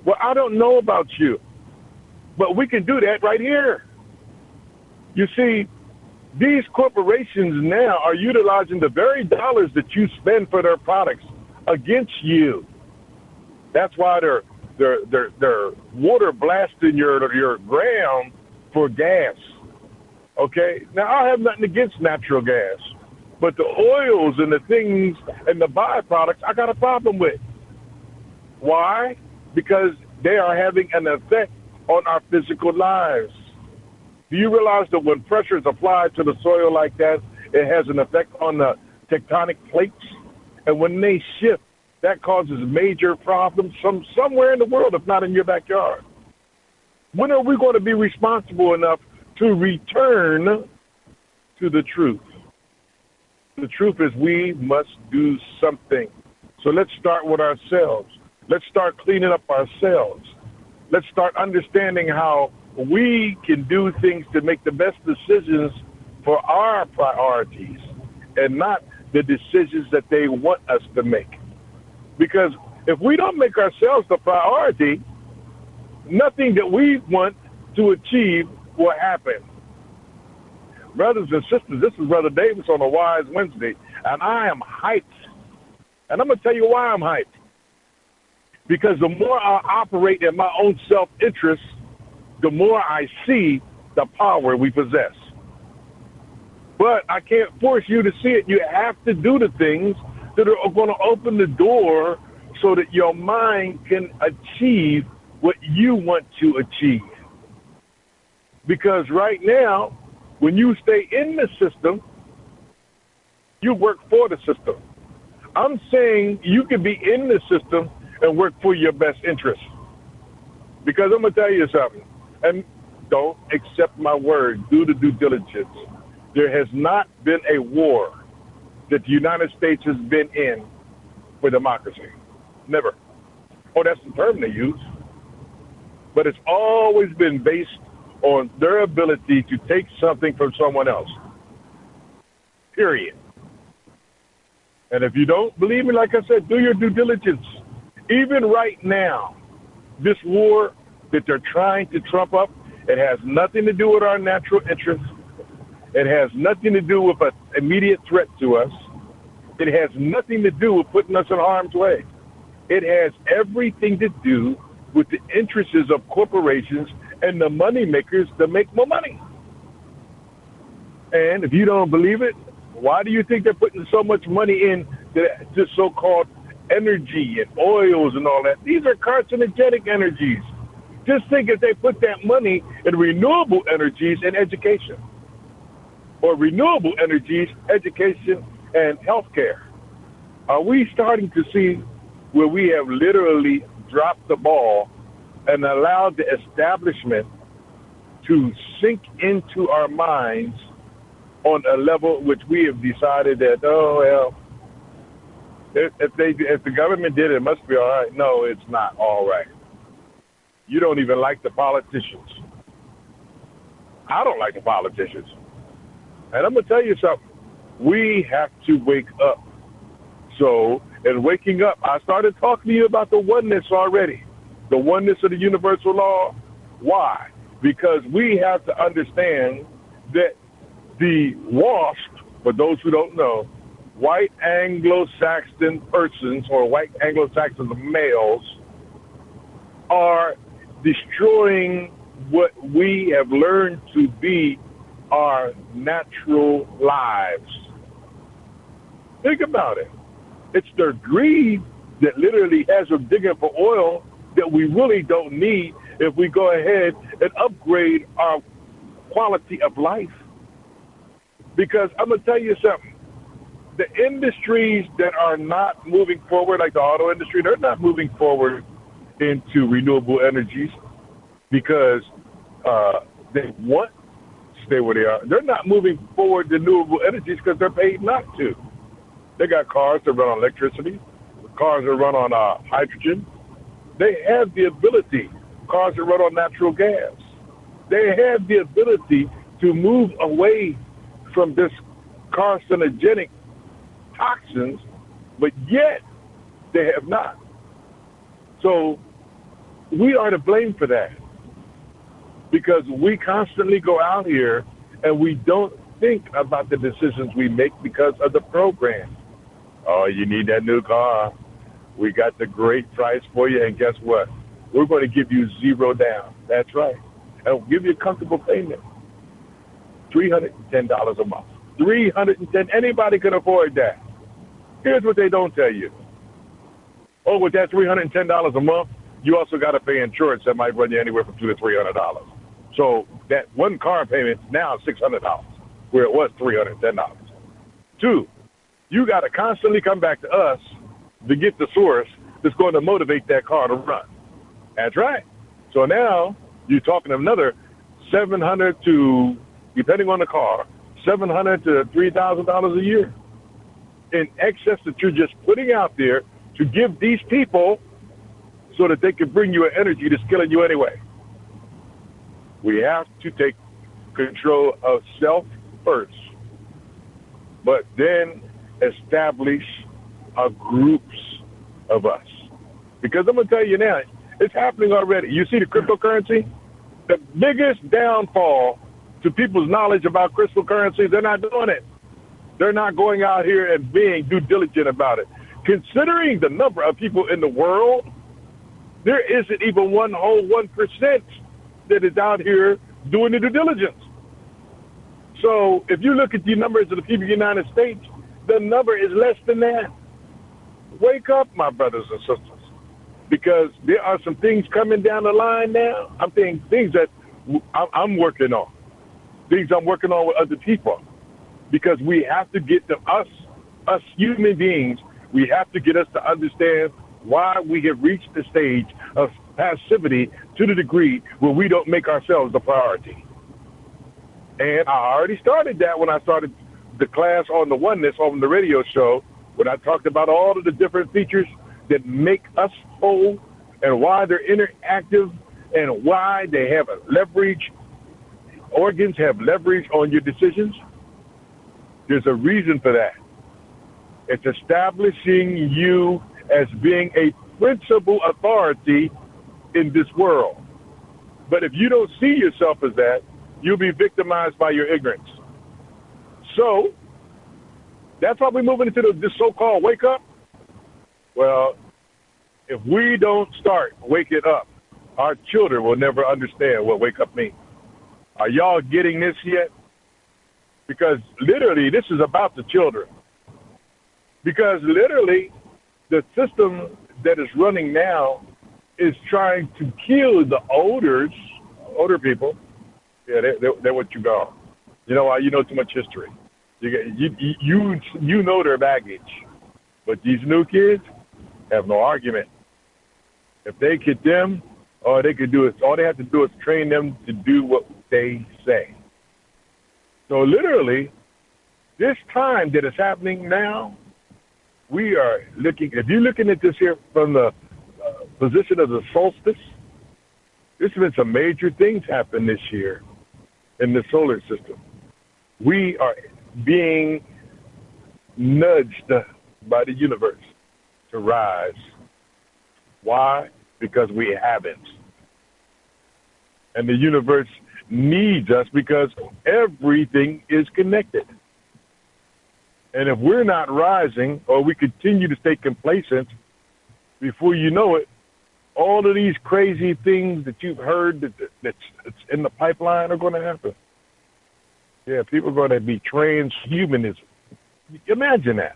Well, I don't know about you, but we can do that right here. You see, these corporations now are utilizing the very dollars that you spend for their products against you. That's why they're water blasting your ground for gas. Okay? Now, I have nothing against natural gas, but the oils and the things and the byproducts, I got a problem with. Why? Because they are having an effect on our physical lives. Do you realize that when pressure is applied to the soil like that, it has an effect on the tectonic plates? And when they shift, that causes major problems from somewhere in the world, if not in your backyard. When are we going to be responsible enough to return to the truth? The truth is we must do something. So let's start with ourselves. Let's start cleaning up ourselves. Let's start understanding how we can do things to make the best decisions for our priorities and not the decisions that they want us to make. Because if we don't make ourselves the priority, nothing that we want to achieve will happen. Brothers and sisters, this is Brother Davis on a Wise Wednesday, and I am hyped. And I'm going to tell you why I'm hyped. Because the more I operate in my own self-interest, the more I see the power we possess. But I can't force you to see it. You have to do the things that are going to open the door so that your mind can achieve what you want to achieve. Because right now, when you stay in the system, you work for the system. I'm saying you can be in the system and work for your best interest. Because I'm going to tell you something, and don't accept my word, do the due diligence. There has not been a war that the United States has been in for democracy. Never. Oh, that's the term they use. But it's always been based on their ability to take something from someone else. Period. And if you don't believe me, like I said, do your due diligence. Even right now, this war that they're trying to trump up, it has nothing to do with our natural interests. It has nothing to do with an immediate threat to us. It has nothing to do with putting us in harm's way. It has everything to do with the interests of corporations and the money makers to make more money. And if you don't believe it, why do you think they're putting so much money in this so-called energy and oils and all that? These are carcinogenic energies. Just think if they put that money in renewable energies and education, or renewable energies, education, and healthcare. Are we starting to see where we have literally dropped the ball and allowed the establishment to sink into our minds on a level which we have decided that, oh, well, if the government did it, it must be all right? No, it's not all right. You don't even like the politicians. I don't like the politicians. And I'm going to tell you something. We have to wake up. So, in waking up, I started talking to you about the oneness already. The oneness of the universal law. Why? Because we have to understand that the WASP, for those who don't know, white Anglo-Saxon persons or white Anglo-Saxon males are destroying what we have learned to be our natural lives. Think about it. It's their greed that literally has them digging for oil that we really don't need if we go ahead and upgrade our quality of life. Because I'm going to tell you something. The industries that are not moving forward, like the auto industry, they're not moving forward into renewable energies because they want to stay where they are. They're not moving forward to renewable energies because they're paid not to. They got cars that run on electricity, cars that run on hydrogen. They have the ability, cars that run on natural gas. They have the ability to move away from this carcinogenic toxins, but yet they have not. So we are to blame for that because we constantly go out here and we don't think about the decisions we make because of the program. Oh, you need that new car. We got the great price for you, and guess what? We're going to give you zero down. That's right. And we'll give you a comfortable payment. $310 a month. $310. Anybody can afford that. Here's what they don't tell you. Oh, with that $310 a month, you also got to pay insurance that might run you anywhere from $200 to $300. So that one car payment is now $600, where it was $310. Two, you got to constantly come back to us to get the source that's going to motivate that car to run. That's right. So now you're talking another $700 to, depending on the car, $700 to $3,000 a year in excess that you're just putting out there to give these people so that they can bring you an energy that's killing you anyway. We have to take control of self but then establish groups of us. Because I'm going to tell you now, it's happening already. You see the cryptocurrency? The biggest downfall to people's knowledge about cryptocurrency, they're not doing it. They're not going out here and being due diligent about it. Considering the number of people in the world, there isn't even 1% that is out here doing the due diligence. So if you look at the numbers of the people in the United States, the number is less than that. Wake up, my brothers and sisters, because there are some things coming down the line now. I'm saying things that I'm working on, things I'm working on with other people, because we have to get them, us human beings, we have to get us to understand why we have reached the stage of passivity to the degree where we don't make ourselves the priority. And I already started that when I started the class on the oneness on the radio show, when I talked about all of the different features that make us whole and why they're interactive and why they have a leverage, organs have leverage on your decisions. There's a reason for that. It's establishing you as being a principal authority in this world. But if you don't see yourself as that, you'll be victimized by your ignorance. So that's why we're moving into this so-called wake up. Well, if we don't start waking up Our children will never understand what wake up means. Are y'all getting this yet? Because literally, this is about the children. Because literally, the system that is running now is trying to kill the older people. Yeah, they're what you call. You know why? You know too much history. You know their baggage. But these new kids have no argument. If they get them, all they have to do is train them to do what they say. So literally, this time that is happening now, we are looking, if you're looking at this here from the position of the solstice, there's been some major things happen this year in the solar system. We are being nudged by the universe to rise. Why? Because we haven't. And the universe needs us because everything is connected. And if we're not rising or we continue to stay complacent, before you know it, all of these crazy things that you've heard that's in the pipeline are going to happen. Yeah, people are going to be transhumanism. Imagine that.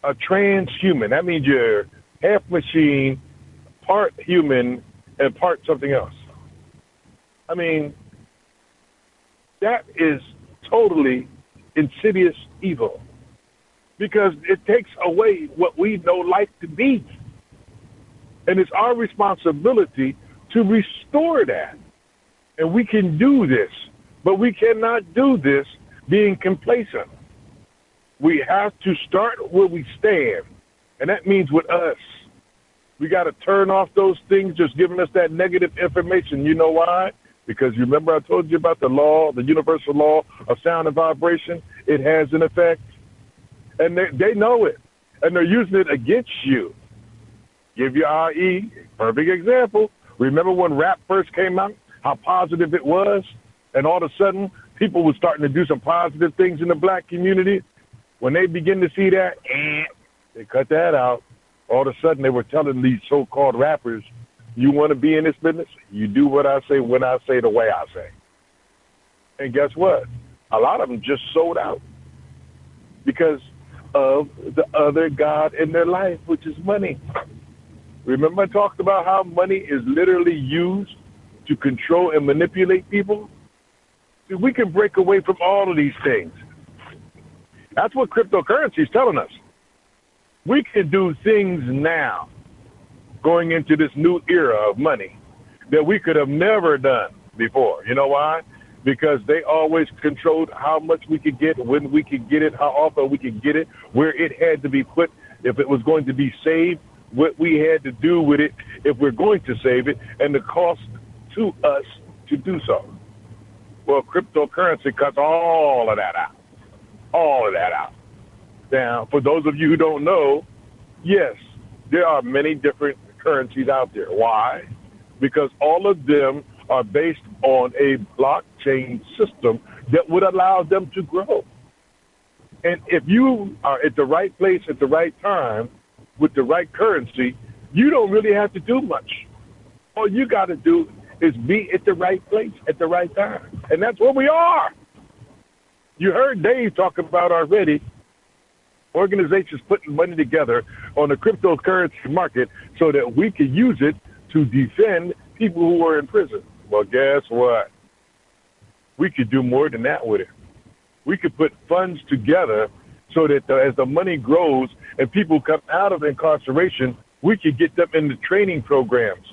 A transhuman. That means you're half machine, part human, and part something else. I mean, that is totally insidious evil because it takes away what we know life to be. And it's our responsibility to restore that. And we can do this, but we cannot do this being complacent. We have to start where we stand, and that means with us. We got to turn off those things just giving us that negative information. You know why? Because you remember I told you about the law, the universal law of sound and vibration? It has an effect. And they know it. And they're using it against you. Give you IE, perfect example. Remember when rap first came out, how positive it was? And all of a sudden, people were starting to do some positive things in the black community. When they begin to see that, they cut that out. All of a sudden, they were telling these so-called rappers, you want to be in this business? You do what I say, when I say, the way I say. And guess what? A lot of them just sold out because of the other God in their life, which is money. Remember I talked about how money is literally used to control and manipulate people? See, we can break away from all of these things. That's what cryptocurrency is telling us. We can do things now, going into this new era of money, that we could have never done before. You know why? Because they always controlled how much we could get, when we could get it, how often we could get it, where it had to be put, if it was going to be saved, what we had to do with it if we're going to save it, and the cost to us to do so. Well, cryptocurrency cuts all of that out. All of that out. Now, for those of you who don't know, yes, there are many different currencies out there. Why? Because all of them are based on a blockchain system that would allow them to grow. And if you are at the right place at the right time with the right currency, you don't really have to do much. All you got to do is be at the right place at the right time. And that's where we are. You heard Dave talk about already organizations putting money together on the cryptocurrency market so that we can use it to defend people who are in prison. Well, guess what? We could do more than that with it. We could put funds together so that as the money grows and people come out of incarceration, we could get them into training programs.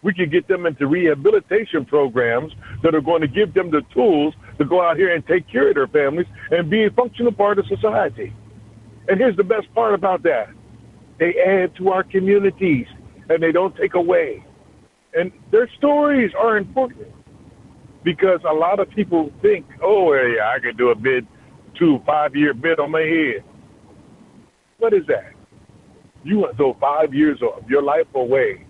We could get them into rehabilitation programs that are going to give them the tools to go out here and take care of their families and be a functional part of society. And here's the best part about that. They add to our communities, and they don't take away. And their stories are important because a lot of people think, oh, yeah, I could do a 5-year bid on my head. What is that? You want to throw 5 years of your life away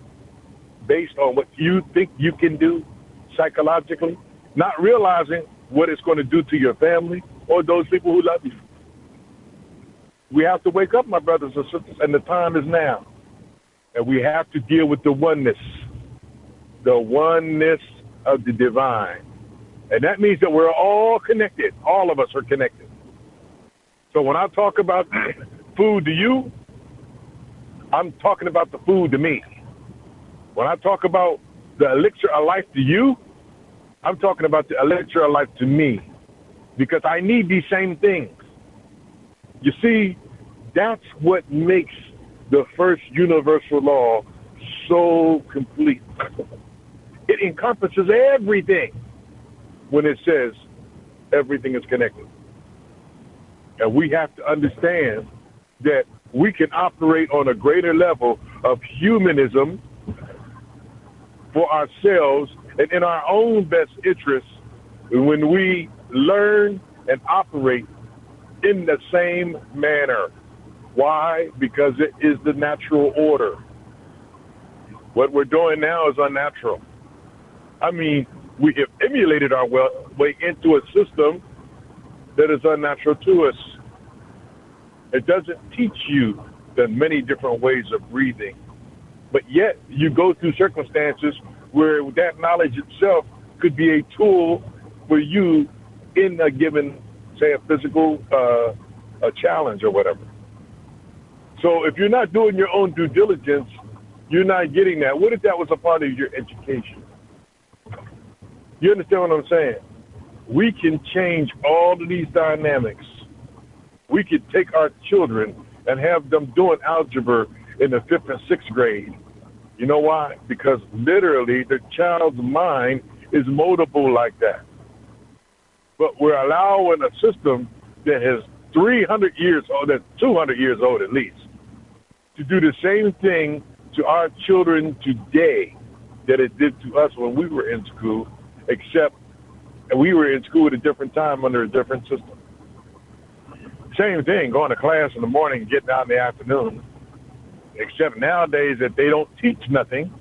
based on what you think you can do psychologically, not realizing what it's going to do to your family or those people who love you. We have to wake up, my brothers and sisters, and the time is now. And we have to deal with the oneness. the oneness of the divine. And that means that we're all connected. All of us are connected. So when I talk about food to you, I'm talking about the food to me. When I talk about the elixir of life to you, I'm talking about the elixir of life to me, because I need these same things. You see, that's what makes the first universal law so complete. It encompasses everything when it says everything is connected. And we have to understand that we can operate on a greater level of humanism for ourselves and in our own best interests when we learn and operate in the same manner. Why? Because it is the natural order. What we're doing now is unnatural. I mean, we have emulated our way into a system that is unnatural to us. It doesn't teach you the many different ways of breathing, but yet you go through circumstances where that knowledge itself could be a tool for you in a given, say, a physical a challenge or whatever. So if you're not doing your own due diligence, you're not getting that. What if that was a part of your education? You understand what I'm saying? We can change all of these dynamics. We could take our children and have them doing algebra in the 5th and 6th grade. You know why? Because literally the child's mind is moldable like that. But we're allowing a system that has 300 years old, that's 200 years old at least, to do the same thing to our children today that it did to us when we were in school, except we were in school at a different time under a different system. Same thing, going to class in the morning and getting out in the afternoon, except nowadays that they don't teach nothing.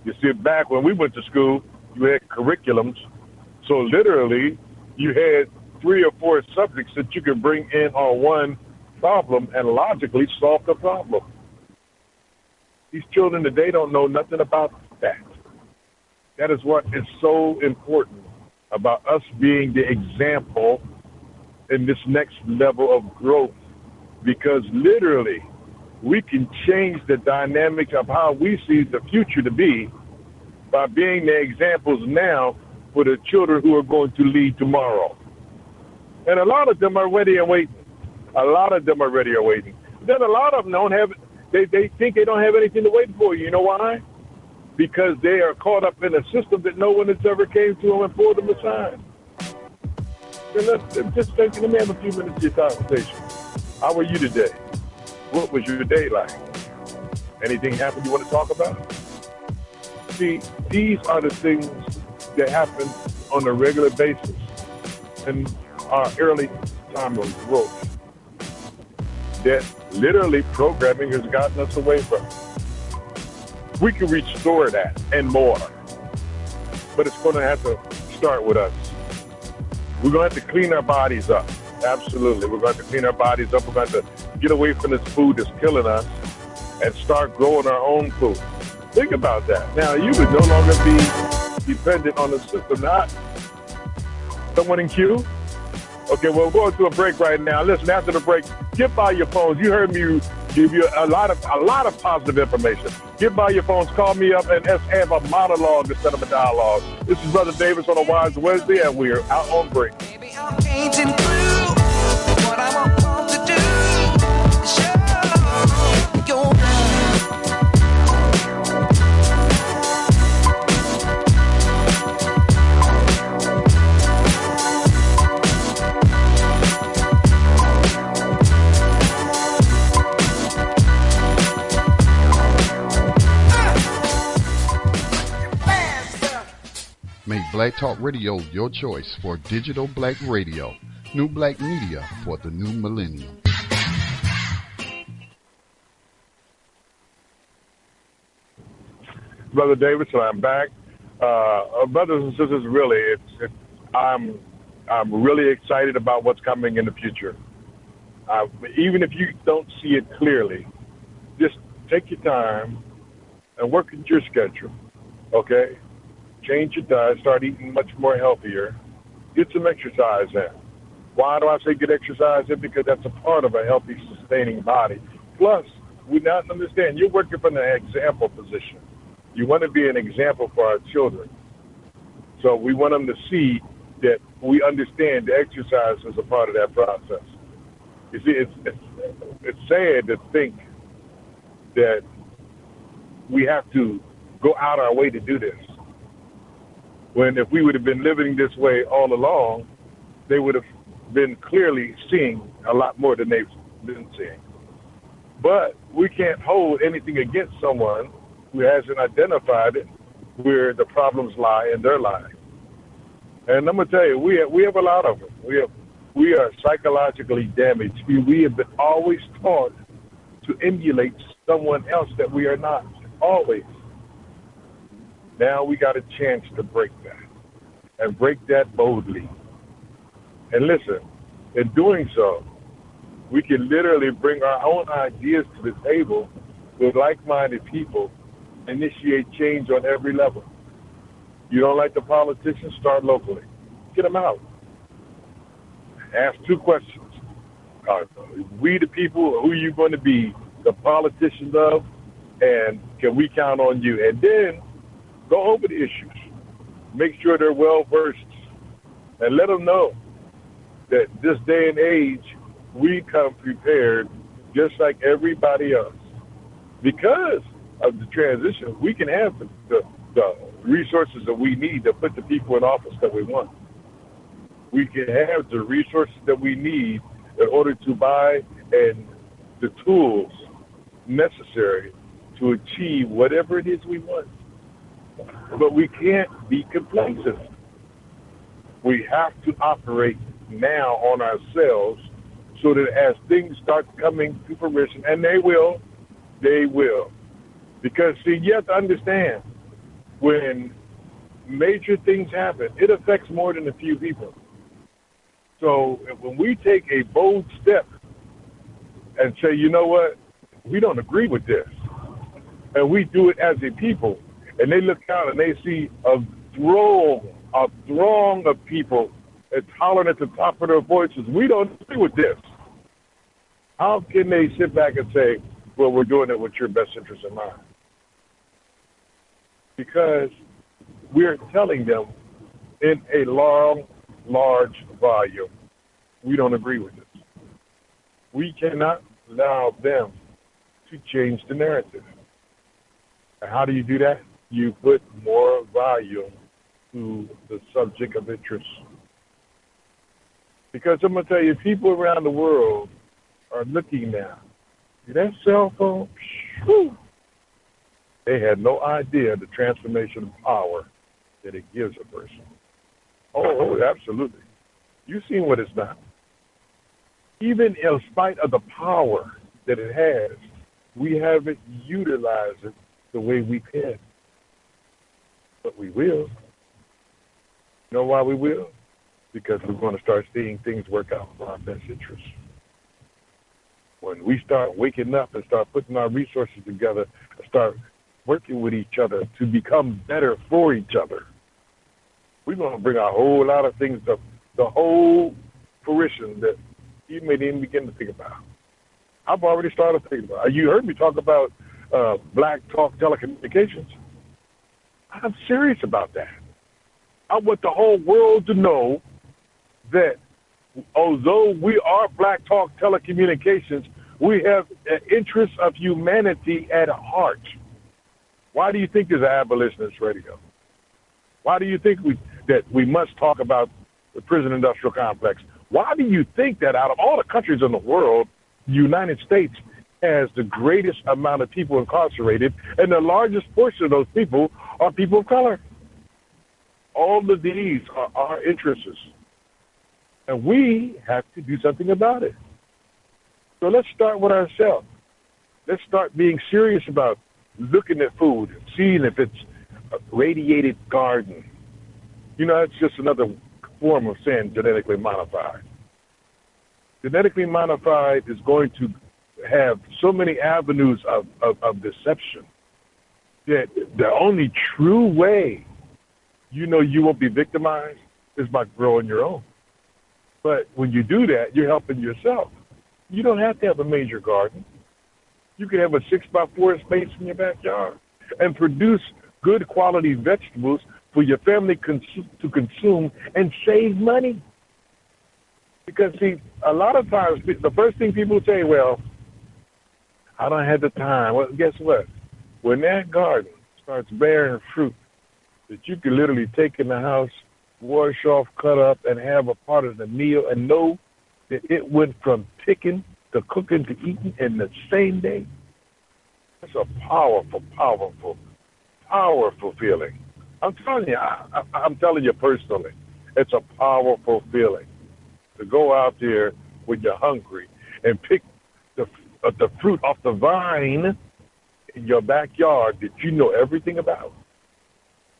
You see, back when we went to school, you had curriculums. So literally, you had 3 or 4 subjects that you could bring in on one problem and logically solve the problem. These children today don't know nothing about that. That is what is so important about us being the example in this next level of growth, because literally we can change the dynamic of how we see the future to be by being the examples now for the children who are going to lead tomorrow. And a lot of them are ready and waiting. A lot of them are ready and waiting. Then a lot of them don't have, they think they don't have anything to wait for. You know why? Because they are caught up in a system that no one has ever came to them and pulled them aside. So let me have a few minutes of your conversation. How were you today? What was your day like? Anything happen you want to talk about? See, these are the things that happen on a regular basis in our early time of growth that literally programming has gotten us away from. We can restore that and more, but it's going to have to start with us. We're going to have to clean our bodies up. Absolutely. We're going to have to clean our bodies up. We're going to have to get away from this food that's killing us and start growing our own food. Think about that. Now, you would no longer be dependent on the system. Not someone in queue? Okay, well, we're going to a break right now. Listen, after the break, get by your phones. You heard me give you a lot of positive information. Get by your phones, call me up, and let's have a monologue instead of a dialogue. This is Brother Davis on a Wise Wednesday, and we're out on break. Baby, I'm changing through what I want to do. Show your love. Make Black Talk Radio your choice for digital black radio. New black media for the new millennium. Brother Davis, I'm back. Brothers and sisters, really, I'm really excited about what's coming in the future. Even if you don't see it clearly, just take your time and work at your schedule, okay? change your diet, start eating much more healthier, get some exercise in. Why do I say get exercise in? Because that's a part of a healthy, sustaining body. Plus, we now understand you're working from an example position. You want to be an example for our children. So we want them to see that we understand the exercise is a part of that process. You see, it's sad to think that we have to go out our way to do this. When if we would have been living this way all along, they would have been clearly seeing a lot more than they've been seeing. But we can't hold anything against someone who hasn't identified it where the problems lie in their life. And I'm gonna tell you, we have a lot of them. We are psychologically damaged. We have been always taught to emulate someone else that we are not. Always. Now we got a chance to break that, and break that boldly. And listen, in doing so, we can literally bring our own ideas to the table with like-minded people, initiate change on every level. You don't like the politicians? Start locally. Get them out. Ask 2 questions. We the people, who are you going to be the politicians of, and can we count on you? And then go over the issues. Make sure they're well-versed, and let them know that this day and age, we come prepared just like everybody else. Because of the transition, we can have the resources that we need to put the people in office that we want. We can have the resources that we need in order to buy and the tools necessary to achieve whatever it is we want. But we can't be complacent. We have to operate now on ourselves so that as things start coming to fruition, and they will. Because, see, you have to understand, when major things happen, it affects more than a few people. So when we take a bold step and say, you know what, we don't agree with this, and we do it as a people, and they look out and they see a throng of people that's hollering at the top of their voices, we don't agree with this. How can they sit back and say, well, we're doing it with your best interest in mind? Because we're telling them in a large volume, we don't agree with this. We cannot allow them to change the narrative. And how do you do that? You put more volume to the subject of interest. Because I'm going to tell you, people around the world are looking now. See that cell phone? Whew. They had no idea the transformation of power that it gives a person. Oh, absolutely. You've seen what it's done. Even in spite of the power that it has, we haven't utilized it the way we can. But we will. You know why we will? Because we're going to start seeing things work out for our best interests. When we start waking up and start putting our resources together and start working with each other to become better for each other, we're going to bring a whole lot of things up, the whole fruition that you may even begin to think about. I've already started thinking about it. You heard me talk about Black Talk Telecommunications. I'm serious about that. I want the whole world to know that although we are Black Talk Telecommunications, we have an interest of humanity at heart. Why do you think there's an abolitionist radio? Why do you think that we must talk about the prison industrial complex? Why do you think that out of all the countries in the world, the United States has the greatest amount of people incarcerated, and the largest portion of those people are people of color? All of these are our interests, and we have to do something about it. So let's start with ourselves. Let's start being serious about looking at food, seeing if it's a radiated garden. You know, it's just another form of saying genetically modified. Genetically modified is going to have so many avenues of deception that the only true way you know you won't be victimized is by growing your own. But when you do that, you're helping yourself. You don't have to have a major garden. You can have a 6x4 space in your backyard and produce good quality vegetables for your family to consume and save money. Because, see, a lot of times the first thing people say, well, I don't have the time. Well, guess what? When that garden starts bearing fruit that you can literally take in the house, wash off, cut up, and have a part of the meal and know that it went from picking to cooking to eating in the same day, that's a powerful, powerful, powerful feeling. I'm telling you, I'm telling you personally, it's a powerful feeling to go out there when you're hungry and pick the fruit off the vine in your backyard that you know everything about.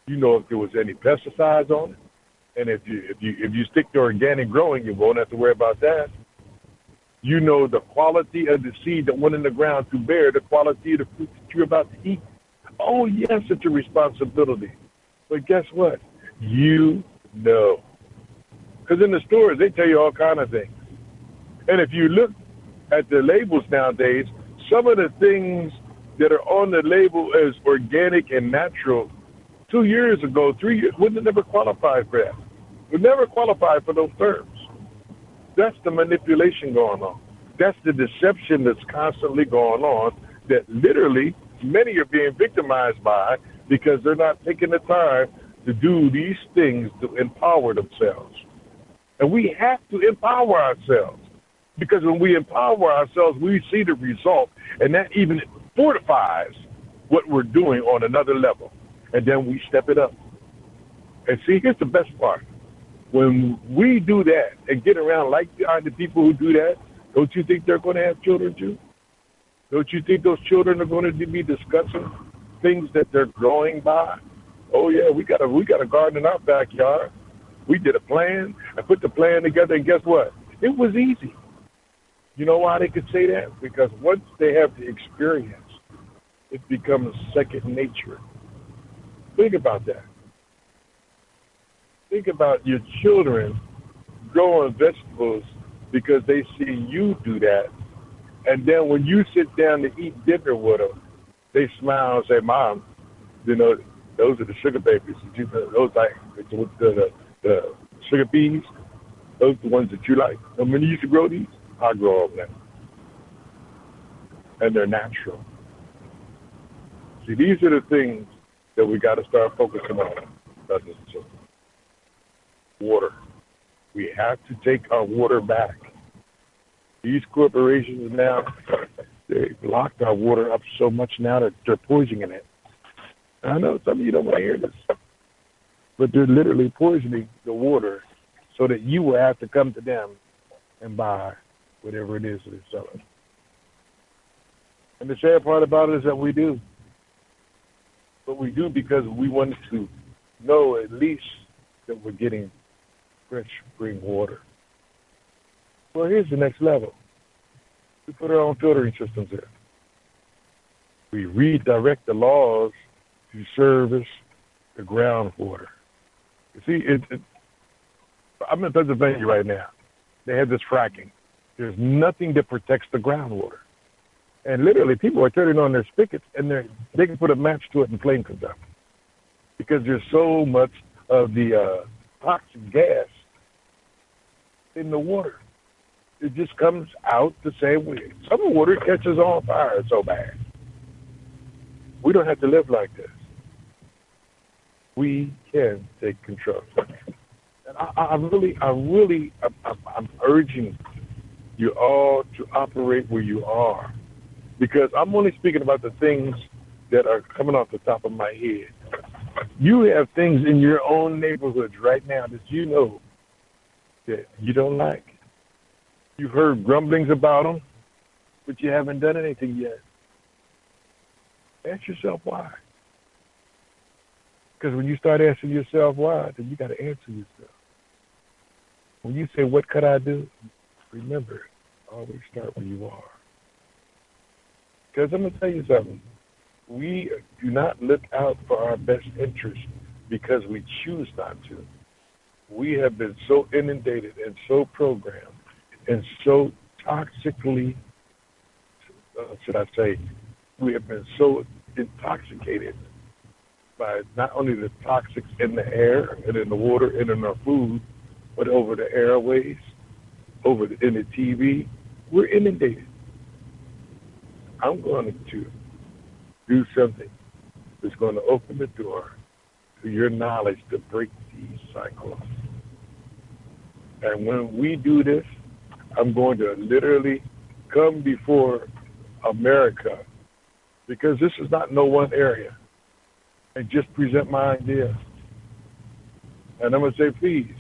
You know if there was any pesticides on it, and if you stick to organic growing, you won't have to worry about that. You know the quality of the seed that went in the ground to bear the quality of the fruit that you're about to eat. Oh, yes, it's a responsibility. But guess what? You know. Because in the stores, they tell you all kind of things. And if you look at the labels nowadays, some of the things that are on the label as organic and natural 2 years ago, 3 years, would never qualify for that. Would never qualify for those terms. That's the manipulation going on. That's the deception that's constantly going on that literally many are being victimized by because they're not taking the time to do these things to empower themselves. And we have to empower ourselves because when we empower ourselves, we see the result, and that even fortifies what we're doing on another level. And then we step it up. And see, here's the best part. When we do that and get around like the people who do that, don't you think they're going to have children too? Don't you think those children are going to be discussing things that they're growing by? Oh yeah, we got a garden in our backyard. We did a plan. I put the plan together, and guess what? It was easy. You know why they could say that? Because once they have the experience, it becomes second nature. Think about that. Think about your children growing vegetables because they see you do that. And then when you sit down to eat dinner with them, they smile and say, Mom, you know, those are the sugar babies. Those like the sugar peas, those are the ones that you like. And when you used to grow these, I grow them now. And they're natural. See, these are the things that we got to start focusing on, brothers and sisters. Water. We have to take our water back. These corporations now, they've locked our water up so much now that they're poisoning it. I know some of you don't want to hear this, but they're literally poisoning the water so that you will have to come to them and buy whatever it is that they're selling. And the sad part about it is that we do. But we do because we want to know at least that we're getting fresh spring water. Well, here's the next level. We put our own filtering systems in. We redirect the laws to service the groundwater. You see, I'm in Pennsylvania right now. They have this fracking. There's nothing that protects the groundwater. And literally, people are turning on their spigots, and they can put a match to it and flame comes out. Because there's so much of the toxic gas in the water. It just comes out the same way. Some water catches on fire so bad. We don't have to live like this. We can take control. And I'm urging you all to operate where you are. Because I'm only speaking about the things that are coming off the top of my head. You have things in your own neighborhoods right now that you know that you don't like. You've heard grumblings about them, but you haven't done anything yet. Ask yourself why. Because when you start asking yourself why, then you got to answer yourself. When you say, what could I do? Remember, always start where you are. Because I'm going to tell you something. We do not look out for our best interest because we choose not to. We have been so inundated and so programmed and so toxically, should I say, we have been so intoxicated by not only the toxics in the air and in the water and in our food, but over the airways, in the TV. We're inundated. I'm going to do something that's going to open the door to your knowledge to break these cycles. And when we do this, I'm going to literally come before America, because this is not no one area, and just present my idea. And I'm going to say, please,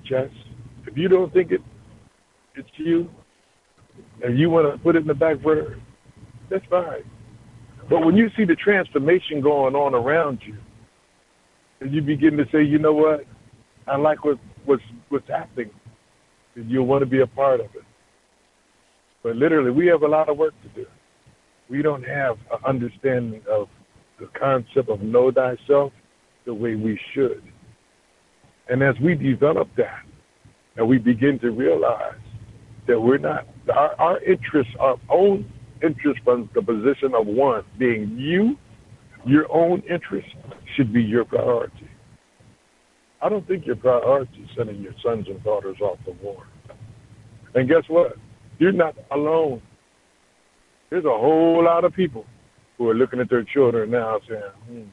Jess, if you don't think it's you, and you want to put it in the back burner, that's fine. But when you see the transformation going on around you, and you begin to say, you know what, I like what's happening, and you'll want to be a part of it. But literally, we have a lot of work to do. We don't have an understanding of the concept of know thyself the way we should. And as we develop that, and we begin to realize that we're not, our interests, our own interest from the position of one, being you, your own interest should be your priority. I don't think your priority is sending your sons and daughters off to war. And guess what? You're not alone. There's a whole lot of people who are looking at their children now saying,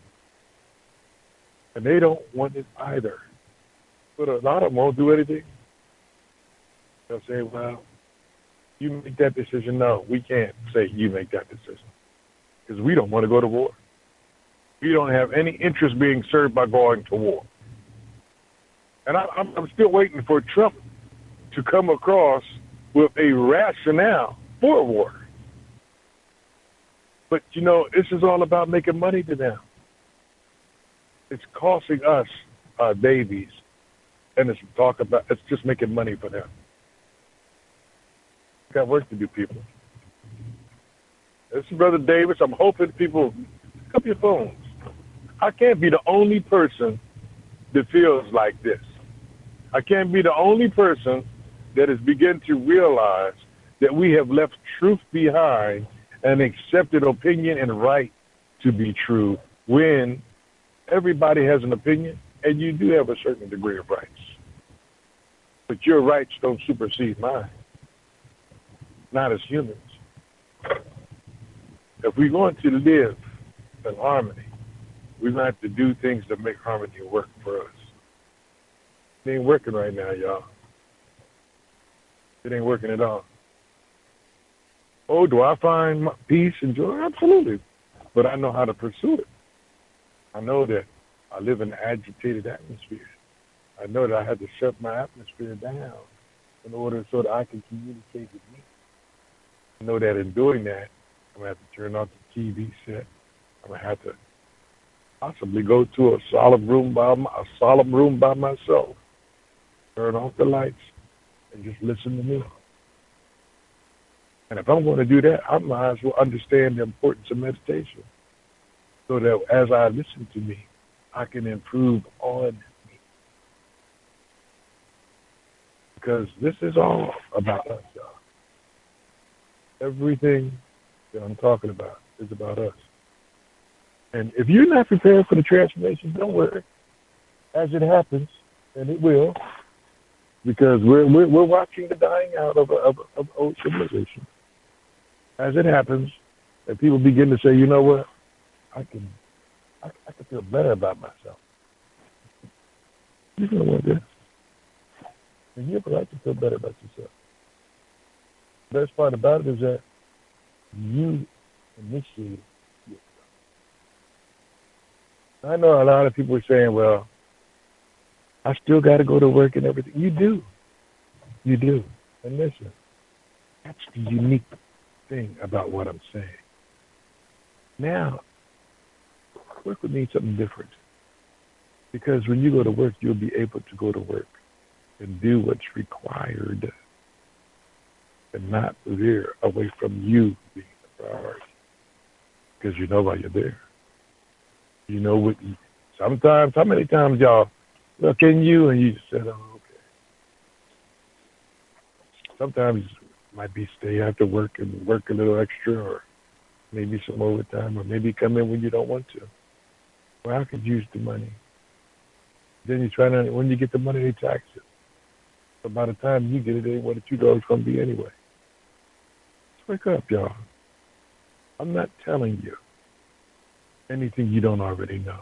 and they don't want it either. But a lot of them won't do anything. They'll say, well, you make that decision. No, we can't say you make that decision, because we don't want to go to war. We don't have any interest being served by going to war. And I'm still waiting for Trump to come across with a rationale for war. But, you know, this is all about making money to them. It's costing us our babies, and it's just making money for them. Got work to do, people. This is Brother Davis. I'm hoping people pick up your phones. I can't be the only person that feels like this. I can't be the only person that has begun to realize that we have left truth behind and accepted opinion and right to be true, when everybody has an opinion and you do have a certain degree of rights. But your rights don't supersede mine, not as humans. If we're going to live in harmony, we're going to have to do things to make harmony work for us. It ain't working right now, y'all. It ain't working at all. Oh, do I find peace and joy? Absolutely. But I know how to pursue it. I know that I live in an agitated atmosphere. I know that I have to shut my atmosphere down in order so that I can communicate with me. I know that in doing that, I'm going to have to turn off the TV set. I'm going to have to possibly go to a solemn room by myself, turn off the lights, and just listen to me. And if I'm going to do that, I might as well understand the importance of meditation, so that as I listen to me, I can improve on me. Because this is all about us, y'all. Everything that I'm talking about is about us. And if you're not prepared for the transformation, don't worry. As it happens, and it will, because we're watching the dying out of old civilization. As it happens, and people begin to say, you know what, I can feel better about myself. You're going to want this. And you have a right to feel better about yourself. The best part about it is that you initiated yourself. I know a lot of people are saying, well, I still got to go to work and everything. You do. You do. And listen, that's the unique thing about what I'm saying. Now, work would mean something different. Because when you go to work, you'll be able to go to work and do what's required and not veer away from you being the priority. Because you know why you're there. You know what Sometimes, how many times y'all look in you and you just said, oh, okay. Sometimes it might be stay after work and work a little extra or maybe some overtime or maybe come in when you don't want to. Well, I could use the money. Then you try to, when you get the money, they tax it. So by the time you get it, it ain't what you know it's going to be anyway. Wake up, y'all. I'm not telling you anything you don't already know.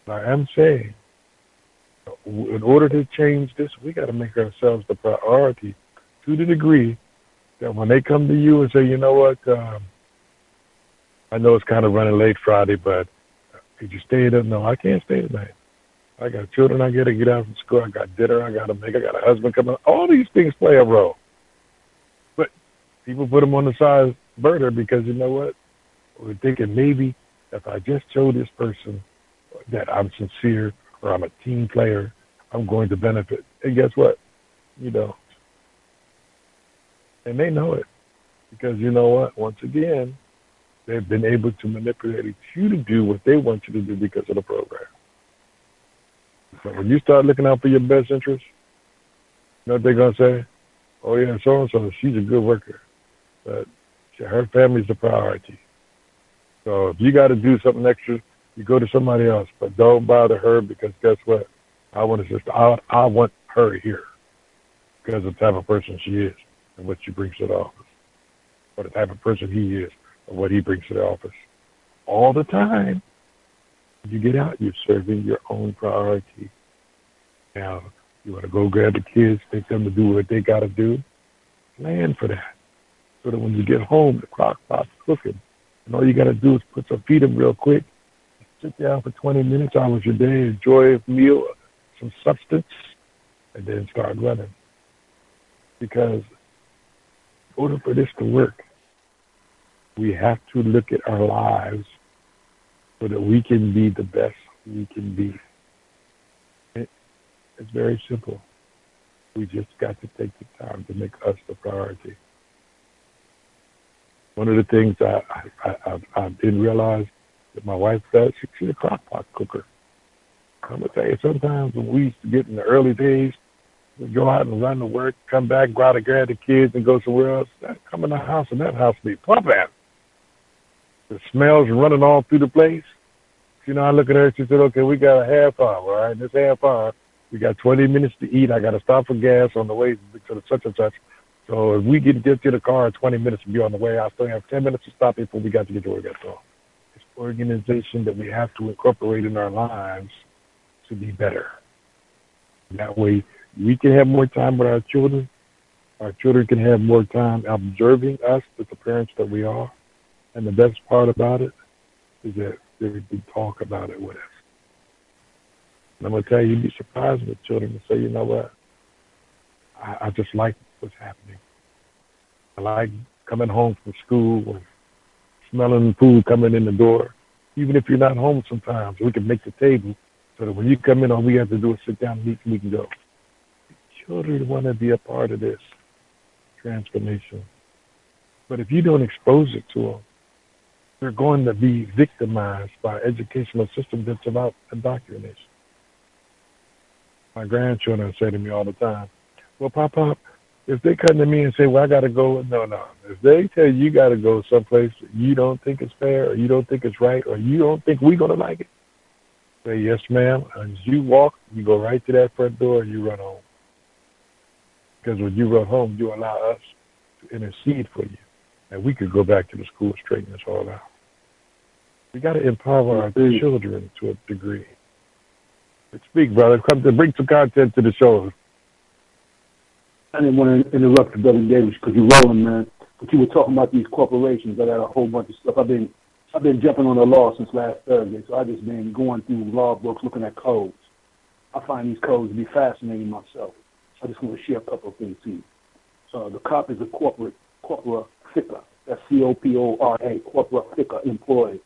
But I am saying, in order to change this, we got to make ourselves the priority to the degree that when they come to you and say, you know what, I know it's kind of running late Friday, but could you stay there? No, I can't stay tonight. I got children I got to get out from school. I got dinner I got to make. I got a husband coming. All these things play a role. But people put them on the side burner because, you know what, we're thinking maybe if I just show this person that I'm sincere or I'm a team player, I'm going to benefit. And guess what? You don't. And they know it because, you know what, once again, they've been able to manipulate you to do what they want you to do because of the program. So when you start looking out for your best interest, you know what they're going to say? Oh, yeah, so-and-so, she's a good worker. But her family's the priority. So if you got to do something extra, you go to somebody else. But don't bother her because guess what? I want her here because of the type of person she is and what she brings to the office. Or the type of person he is and what he brings to the office. All the time. You get out, you're serving your own priority. Now, you want to go grab the kids, take them to do what they got to do, plan for that. So that when you get home, the crock pot's cooking. And all you got to do is feed them real quick, sit down for 20 minutes, hours your day, enjoy a meal, some substance, and then start running. Because in order for this to work, we have to look at our lives so that we can be the best we can be. It's very simple. We just got to take the time to make us the priority. One of the things I didn't realize that my wife does, she's a crock pot cooker. I'm going to tell you, sometimes when we used to get in the early days, we'd go out and run to work, come back, go out and grab the kids and go somewhere else. Come in the house and that house be pumping. The smells running all through the place. You know, I look at her, she said, okay, we got a half hour, all right? This half hour, we got 20 minutes to eat. I got to stop for gas on the way to the such and such. So if we get to the car in 20 minutes to be on the way, I still have 10 minutes to stop before we got to get to where we got to go. It's organization that we have to incorporate in our lives to be better. That way, we can have more time with our children. Our children can have more time observing us as the parents that we are. And the best part about it is that they can talk about it with us. And I'm going to tell you, you'd be surprised with children to say, you know what, I just like what's happening. I like coming home from school and smelling food coming in the door. Even if you're not home sometimes, we can make the table so that when you come in, all we have to do is sit down and eat and we can go. The children want to be a part of this transformation. But if you don't expose it to them, they're going to be victimized by an educational system that's about indoctrination. My grandchildren say to me all the time, well, Pop, if they come to me and say, well, I got to go, no. If they tell you got to go someplace you don't think is fair or you don't think it's right or you don't think we're going to like it, say, yes, ma'am. And as you walk, you go right to that front door and you run home. Because when you run home, you allow us to intercede for you. And we could go back to the school and straighten this all out. We got to empower our children to a degree. But speak, brother. Come to bring some content to the show. I didn't want to interrupt you, Brother Davis, because you're rolling, man. But you were talking about these corporations. I got a whole bunch of stuff. I've been jumping on the law since last Thursday, so I've just been going through law books, looking at codes. I find these codes to be fascinating myself. I just want to share a couple of things to you. So the COP is a corpora FICA. That's COPORA, corpora FICA employee.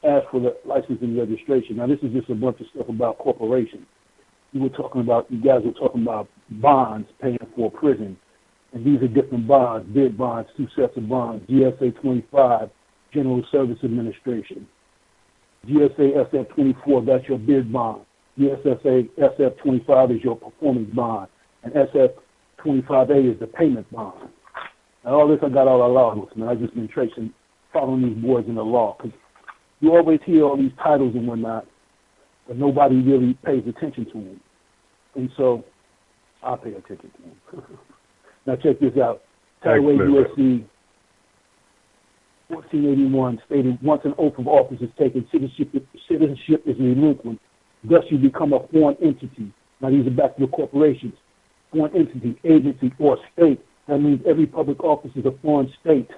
As for the license and registration, now this is just a bunch of stuff about corporations. You guys were talking about bonds paying for prison. And these are different bonds, bid bonds, 2 sets of bonds, GSA 25, General Service Administration. GSA SF24, that's your bid bond. GSA SF25 is your performance bond. And SF25A is the payment bond. And all this, I got all the law books, man. I've just been following these boys in the law. Because you always hear all these titles and whatnot, but nobody really pays attention to them. And so I pay attention to them. Now check this out. Title 8 USC 1481 stated, once an oath of office is taken, citizenship is relinquished. Thus you become a foreign entity. Now these are back to the corporations. Foreign entity, agency, or state. That means every public office is a foreign state,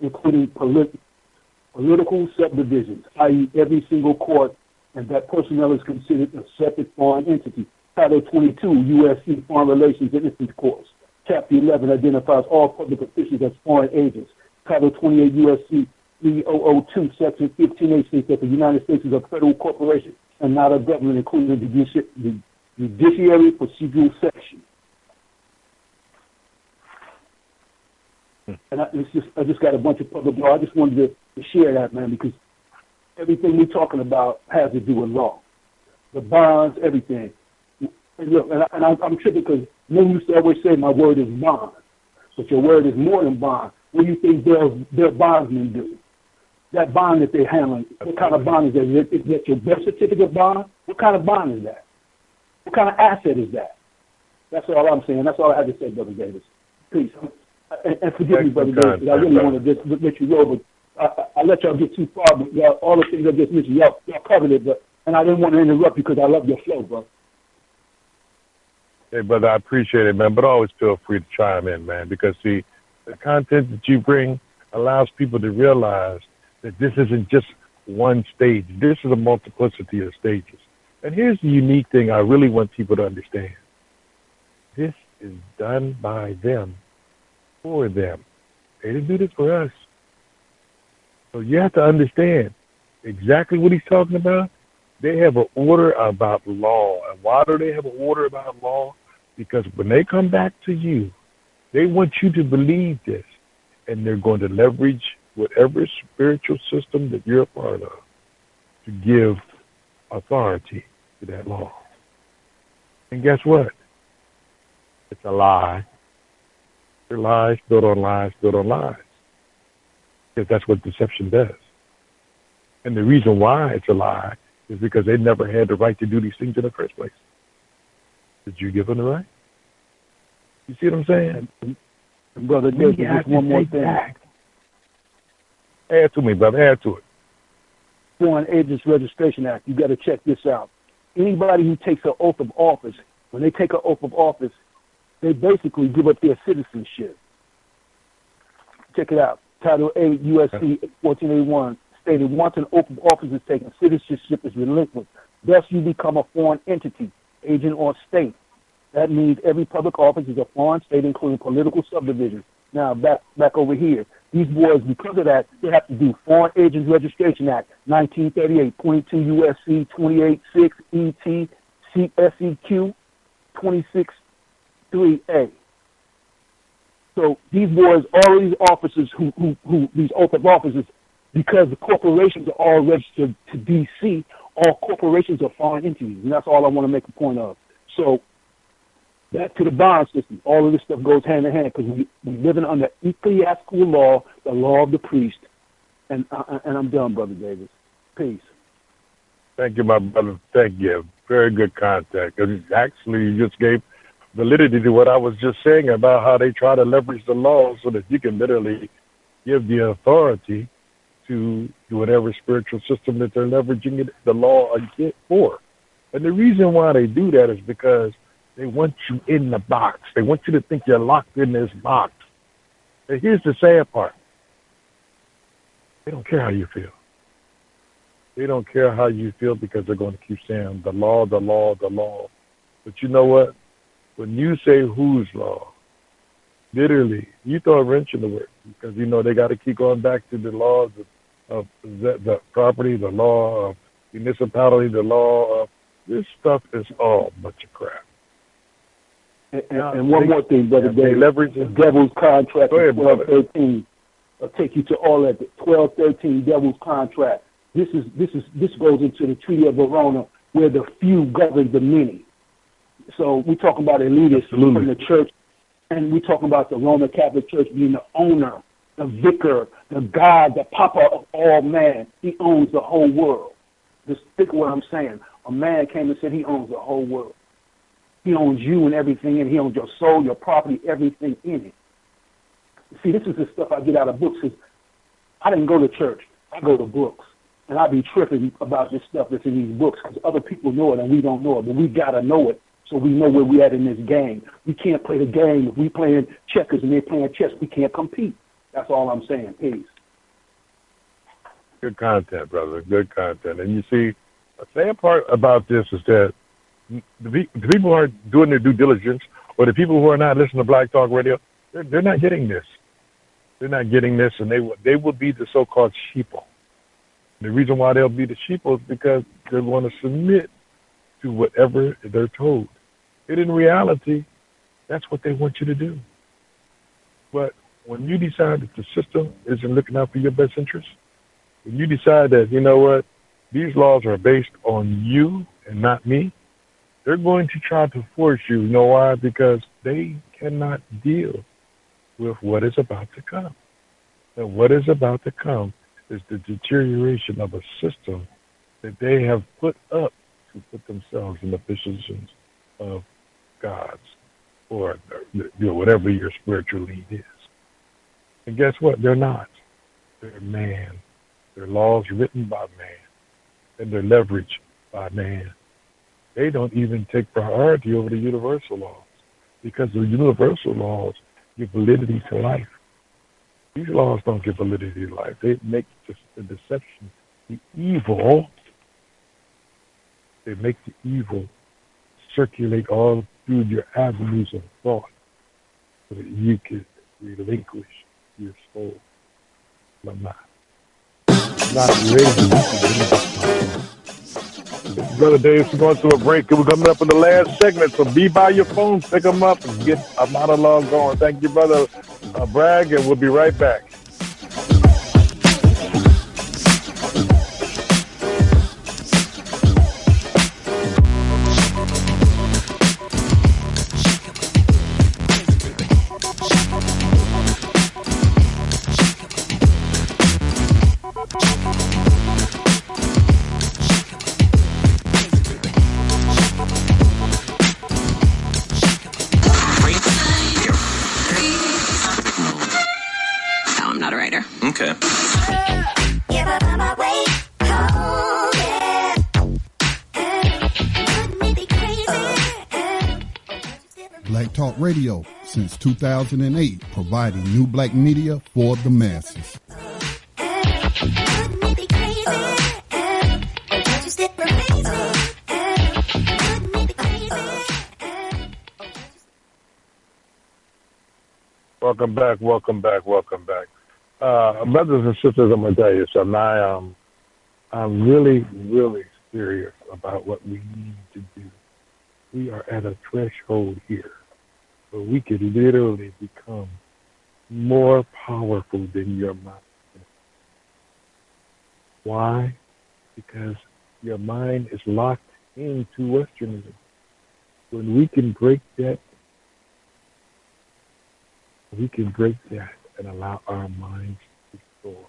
including political subdivisions, i.e. every single court, and that personnel is considered a separate foreign entity. Title 22, USC Foreign Relations and Instance Course. Chapter 11 identifies all public officials as foreign agents. Title 28 USC 3002, Section 15A states that the United States is a federal corporation and not a government, including the judiciary procedural section. And I just got a bunch of public law. I just wanted to share that, man, because everything we're talking about has to do with law. The bonds, everything. And look, I'm tripping because men used to always say my word is bond, but your word is more than bond. What do you think their bondsmen do? That bond that they're handling, what kind of bond is that? Is that your birth certificate bond? What kind of bond is that? What kind of asset is that? That's all I'm saying. That's all I had to say, Brother Davis. Peace. And forgive me, Brother Davis, I really want to just let you know, but I let y'all get too far, but y'all, all the things I just mentioned, y'all covered it, and I didn't want to interrupt you because I love your flow, bro. Hey, brother, I appreciate it, man, but always feel free to chime in, man, because, see, the content that you bring allows people to realize that this isn't just one stage. This is a multiplicity of stages. And here's the unique thing I really want people to understand. This is done by them, for them. They didn't do this for us. So you have to understand exactly what he's talking about. They have an order about law. And why do they have an order about law? Because when they come back to you, they want you to believe this, and they're going to leverage whatever spiritual system that you're a part of to give authority to that law. And guess what? It's a lie. They're lies, built on lies, built on lies. Because that's what deception does. And the reason why it's a lie is because they never had the right to do these things in the first place. Did you give them the right? You see what I'm saying? And Brother Davis, just one more thing. Add to me, brother. Add to it. Foreign Agents Registration Act. You got to check this out. Anybody who takes an oath of office, when they take an oath of office, they basically give up their citizenship. Check it out. Title 8 USC 1481 stated, once an oath of office is taken, citizenship is relinquished. Thus you become a foreign entity, agent, or state. That means every public office is a foreign state, including political subdivisions. Now, back over here. These boys, because of that, they have to do Foreign Agents Registration Act, 1938, 22 USC 286 ET SEQ 26-3A. So these boys, all these officers who these oath of officers, because the corporations are all registered to D.C., all corporations are foreign entities, and that's all I want to make a point of. So back to the bond system. All of this stuff goes hand in hand because we're living under ecclesiastical law, the law of the priest. And I'm done, Brother Davis. Peace. Thank you, my brother. Thank you. Very good contact. Actually, you just gave validity to what I was just saying about how they try to leverage the law so that you can literally give the authority to whatever spiritual system that they're leveraging the law for. And the reason why they do that is because they want you in the box. They want you to think you're locked in this box. And here's the sad part. They don't care how you feel. They don't care how you feel because they're going to keep saying the law, the law, the law. But you know what? When you say whose law, literally, you throw a wrench in the work because, they got to keep going back to the laws of the property, the law of municipality, the law of this stuff is all a bunch of crap. And one more thing, Brother Dave, the Devil's Contract, 1213. I'll take you to all that. 1213 Devil's Contract. This goes into the Treaty of Verona, where the few govern the many. So we're talking about elitists from the church, and we're talking about the Roman Catholic Church being the owner, the vicar, the God, the Papa of all man. He owns the whole world. Just think of what I'm saying. A man came and said he owns the whole world. He owns you and everything in it. He owns your soul, your property, everything in it. See, this is the stuff I get out of books. Because I didn't go to church. I go to books. And I be tripping about this stuff that's in these books because other people know it and we don't know it. But we got to know it so we know where we at in this game. We can't play the game. If we playing checkers and they're playing chess, we can't compete. That's all I'm saying. Peace. Good content, brother. Good content. And you see, the sad part about this is that the people who aren't doing their due diligence, or the people who are not listening to Black Talk Radio, they're not getting this. They're not getting this, and they will be the so-called sheeple. The reason why they'll be the sheeple is because they're going to submit to whatever they're told. And in reality, that's what they want you to do. But when you decide that the system isn't looking out for your best interest, when you decide that, you know what, these laws are based on you and not me, they're going to try to force you. You know why? Because they cannot deal with what is about to come. And what is about to come is the deterioration of a system that they have put up to put themselves in the positions of gods or whatever your spiritual lead is. And guess what? They're not. They're man. They're laws written by man, and they're leveraged by man. They don't even take priority over the universal laws because the universal laws give validity to life. These laws don't give validity to life. They make the deception, the evil, they make the evil circulate all through your avenues of thought so that you can relinquish your soul. I'm not ready. Brother Dave, we're going to a break. We're coming up in the last segment, so be by your phone, pick them up, and get a monologue going. Thank you, Brother Bragg, and we'll be right back. Okay. Black Talk Radio, since 2008, providing new black media for the masses. Welcome back. Brothers and sisters, I'm going to tell you something. I'm really, really serious about what we need to do. We are at a threshold here where we could literally become more powerful than your mind. Why? Because your mind is locked into Westernism. When we can break that, and allow our minds to soar.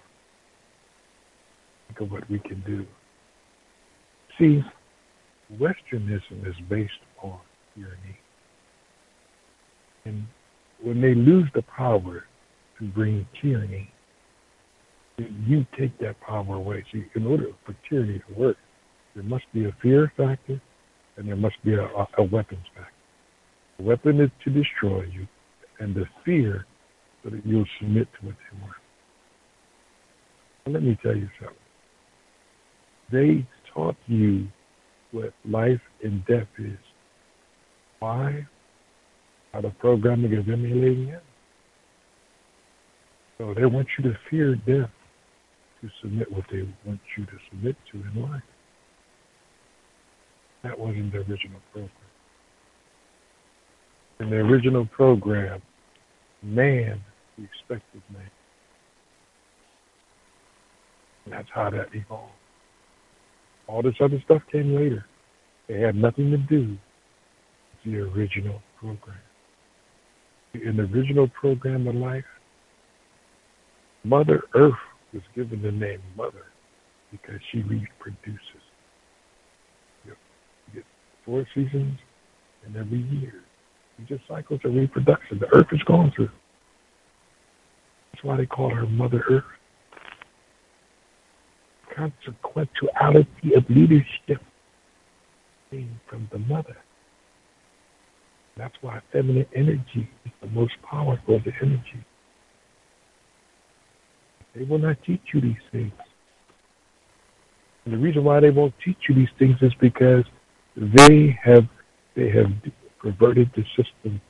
Think of what we can do. See, Westernism is based on tyranny. And when they lose the power to bring tyranny, you take that power away. See, in order for tyranny to work, there must be a fear factor and there must be a weapons factor. The weapon is to destroy you, and the fear so that you'll submit to what they want. And let me tell you something. They taught you what life and death is. Why? By the programming of emulating it. So they want you to fear death to submit what they want you to submit to in life. That wasn't the original program. In the original program, man respected man. And that's how that evolved. All this other stuff came later. It had nothing to do with the original program. In the original program of life, Mother Earth was given the name Mother because she reproduces. You get 4 seasons, and every year, it just cycles of reproduction. The Earth is going through. That's why they call her Mother Earth. Consequentiality of leadership came from the mother. That's why feminine energy is the most powerful of the energy. They will not teach you these things. And the reason why they won't teach you these things is because they have perverted the system.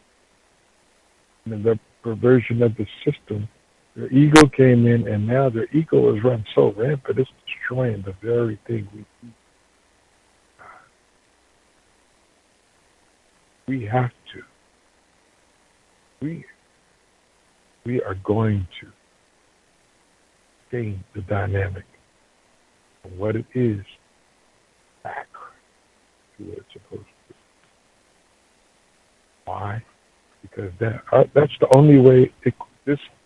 And the perversion of the system, their ego came in, and now their ego is run so rampant, it's destroying the very thing we do. We have to. We are going to change the dynamic of what it is back to what it's supposed to be. Why? Because that's the only way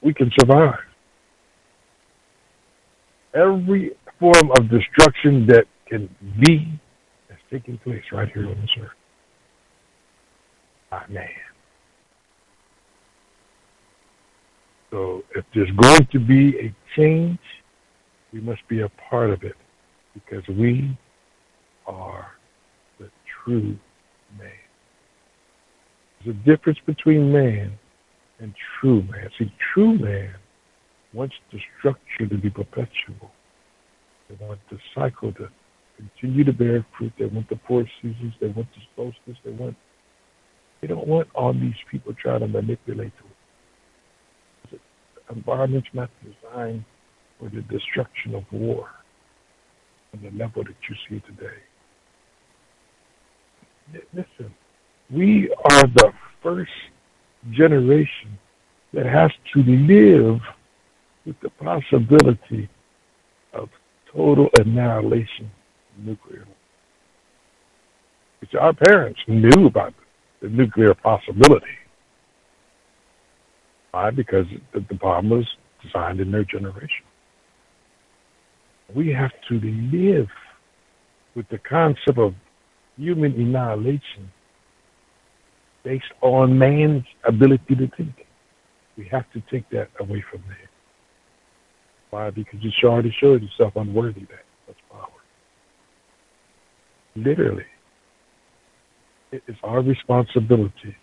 we can survive. Every form of destruction that can be is taking place right here on this earth. Man. So if there's going to be a change, we must be a part of it because we are the true man. There's a difference between man and true man. See, true man wants the structure to be perpetual. They want the cycle to continue to bear fruit. They want the 4 seasons. They want the solstice. They don't want all these people trying to manipulate them. The environment's not designed for the destruction of war on the level that you see today. Listen, we are the first generation that has to live with the possibility of total annihilation nuclear. Which our parents knew about the nuclear possibility. Why? Because the bomb was designed in their generation. We have to live with the concept of human annihilation based on man's ability to think. We have to take that away from man. Why? Because you already showed yourself unworthy of that. That's power. Literally. It is our responsibility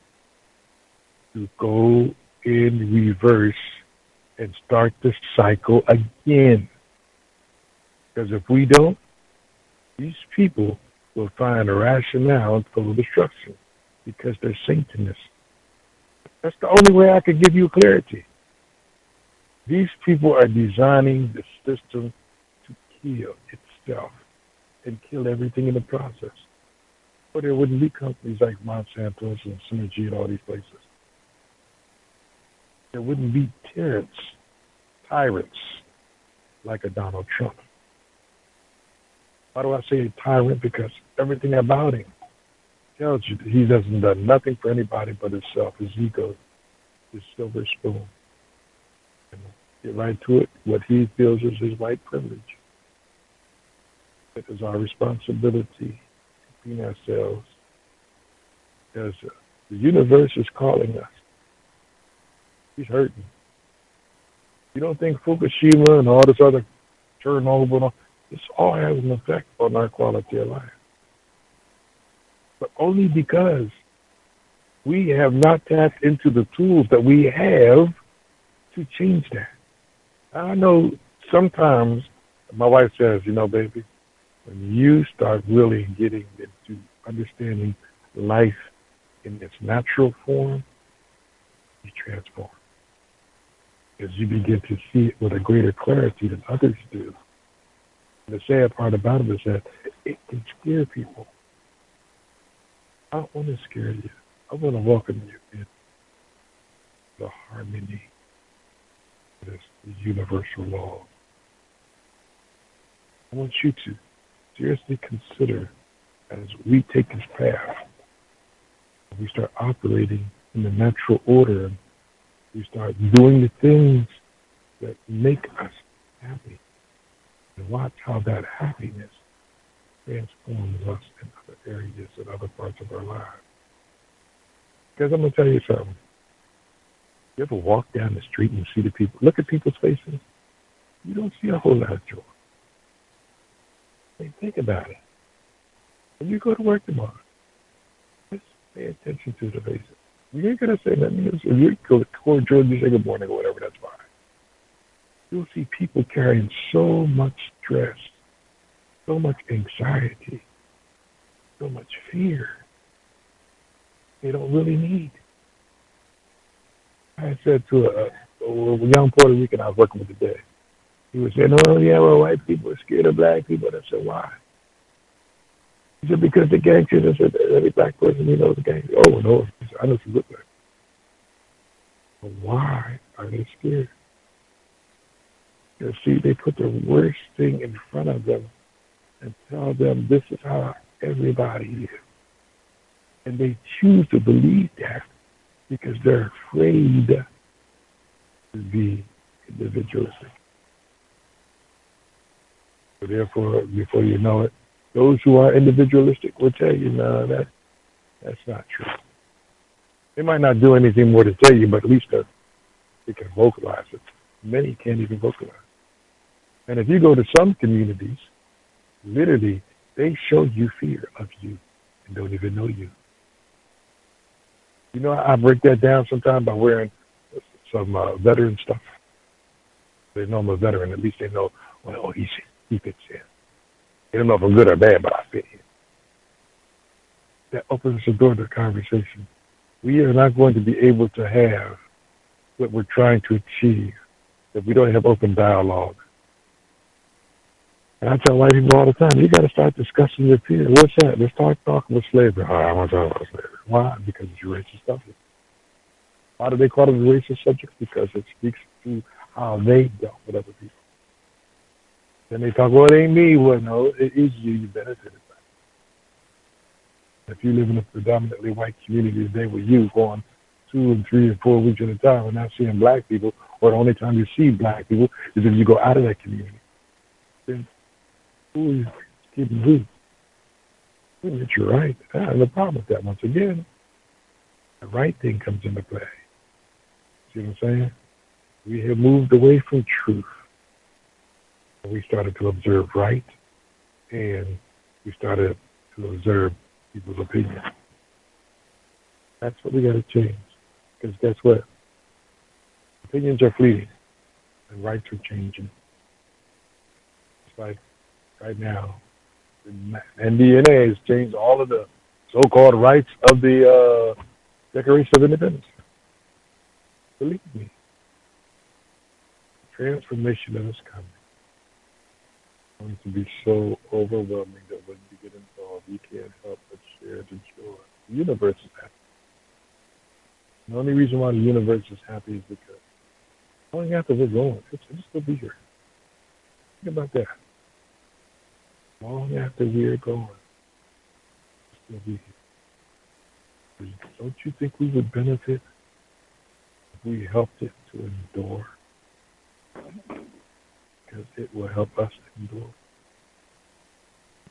to go in reverse and start the cycle again. Because if we don't, these people will find a rationale for destruction because they're Satanists. That's the only way I can give you clarity. These people are designing the system to kill itself and kill everything in the process. Or there wouldn't be companies like Monsanto and Synergy and all these places. There wouldn't be tyrants like a Donald Trump. Why do I say a tyrant? Because everything about him tells you that he hasn't done nothing for anybody but himself, his ego, his silver spoon. And get right to it, what he feels is his white privilege. It is our responsibility in ourselves because the universe is calling us. He's hurting. You don't think Fukushima and all this other Chernobyl and all, this all has an effect on our quality of life. But only because we have not tapped into the tools that we have to change that. I know sometimes my wife says, baby, when you start really getting into understanding life in its natural form, you transform. As you begin to see it with a greater clarity than others do. And the sad part about it is that it can scare people. I don't want to scare you. I want to welcome you in the harmony of this universal law. I want you to seriously consider as we take this path, we start operating in the natural order, we start doing the things that make us happy, and watch how that happiness transforms us in other areas and other parts of our lives. Because I'm going to tell you something. You ever walk down the street and see the people, look at people's faces? You don't see a whole lot of joy. Hey, think about it. When you go to work tomorrow, just pay attention to the faces. You ain't going to say nothing else. If you go to Core Jordan, you say good morning or whatever, that's fine. You'll see people carrying so much stress, so much anxiety, so much fear they don't really need. I said to a young Puerto Rican I was working with today, he was saying, oh, yeah, well, white people are scared of black people. I said, why? He said, because the gangsters. I said, every black person he knows is a gangster. Oh, no. He said, I know some good black. But why are they scared? Because, see, they put the worst thing in front of them and tell them this is how everybody is. And they choose to believe that because they're afraid to be individualistic. So therefore, before you know it, those who are individualistic will tell you, no, that's not true. They might not do anything more to tell you, but at least they can vocalize it. Many can't even vocalize. And if you go to some communities, literally, they show you fear of you and don't even know you. You know, I break that down sometimes by wearing some veteran stuff. They know I'm a veteran. At least they know, well, he fits in. They don't know if I'm good or bad, but I fit in. That opens the door to the conversation. We are not going to be able to have what we're trying to achieve if we don't have open dialogue. And I tell white people all the time, you got to start discussing your fear. What's that? Let's start talking about slavery. Oh, I want to talk about slavery. Why? Because it's a racist subject. Why do they call it a racist subject? Because it speaks to how they dealt with other people. Then they talk, well, it ain't me. Well, no, it is you. You benefited by it. If you live in a predominantly white community today with you going 2 and 3 and 4 weeks at a time and not seeing black people, or the only time you see black people is if you go out of that community, then who is keeping who? You're right. I have no problem with that. Once again, the right thing comes into play. See what I'm saying? We have moved away from truth. We started to observe right, and we started to observe people's opinion. That's what we got to change. Because guess what? Opinions are fleeting, and rights are changing. It's like right now, the NDNA has changed all of the so-called rights of the Declaration of Independence. Believe me, the transformation that is coming is going to be so overwhelming that when you get involved, you can't help but share the joy. The universe is happy. The only reason why the universe is happy is because long after we're going, it's still be here. Think about that. Long after we're gone, it's still be here. Don't you think we would benefit if we helped it to endure? Because it will help us endure.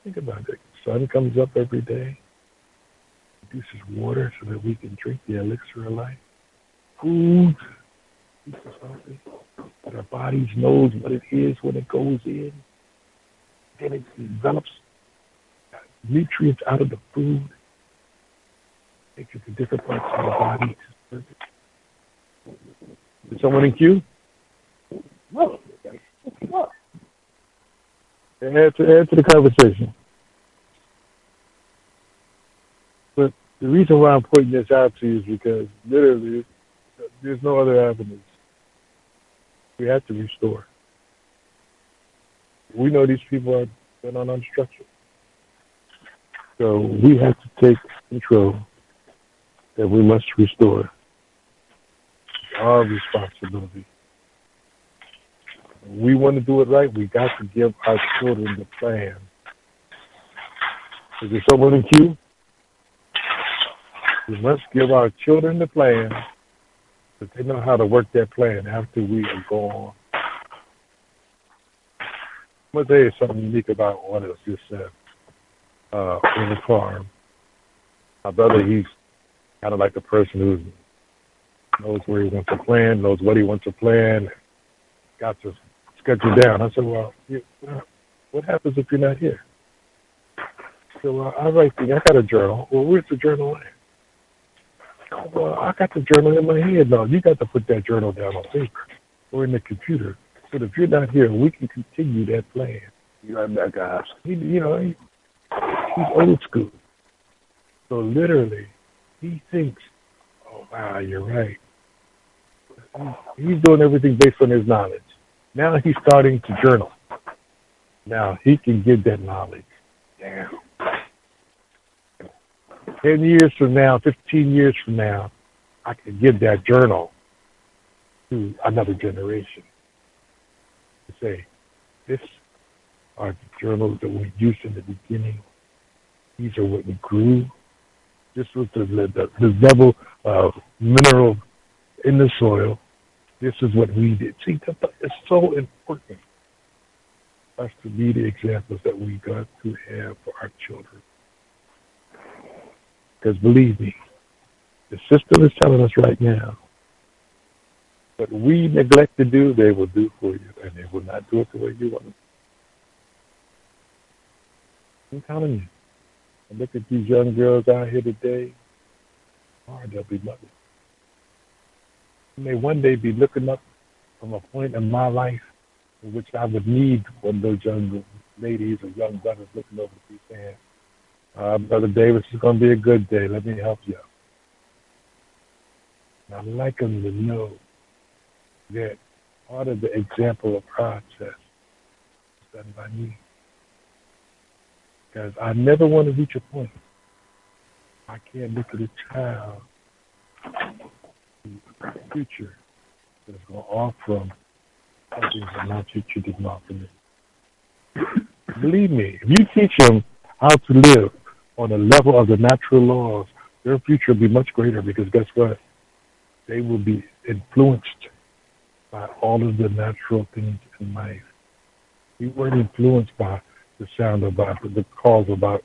Think about it. The sun comes up every day, produces water so that we can drink the elixir of life. Food keeps us healthy. But our bodies knows what it is when it goes in. Then it develops nutrients out of the food. Takes it to different parts of the body. Is someone in queue? No. Add to the conversation. But the reason why I'm pointing this out to you is because literally there's no other avenues. We have to restore. We know these people are been on unstructured. So we have to take control that we must restore. It's our responsibility. We want to do it right, we got to give our children the plan Is there someone in queue? We must give our children the plan, but they know how to work that plan after we are gone. I'm going to tell you something unique about what else just said in the farm. My brother, he's kind of like the person who knows where he wants to plan, knows what he wants to plan, got to schedule down. I said, well, what happens if you're not here? I said, well, I write things. I got a journal. Well, where's the journal at? Oh, well, I got the journal in my head. No, you got to put that journal down on paper or in the computer. But if you're not here, we can continue that plan. You're right back, guys. He's old school. So literally, he thinks, oh, wow, you're right. He's doing everything based on his knowledge. Now he's starting to journal. Now he can get that knowledge down. 10 years from now, 15 years from now, I can give that journal to another generation to say, this are the journals that we used in the beginning. These are what we grew. This was the level of mineral in the soil. This is what we did. See, it's so important for us to be the examples that we got to have for our children. Because believe me, the system is telling us right now, what we neglect to do, they will do for you, and they will not do it the way you want it. I'm telling you, I look at these young girls out here today, hard they'll be mothers. I may one day be looking up from a point in my life in which I would need one of those young ladies or young brothers looking over to me saying, Brother Davis, it's going to be a good day. Let me help you. And I'd like them to know that part of the example of process is done by me. Because I never want to reach a point. I can't look at a child in the future that's going to offer them something that my future didn't offer me. Believe me, if you teach them how to live on the level of the natural laws, their future will be much greater because guess what? They will be influenced by all of the natural things in life. We weren't influenced by the sound about the cause about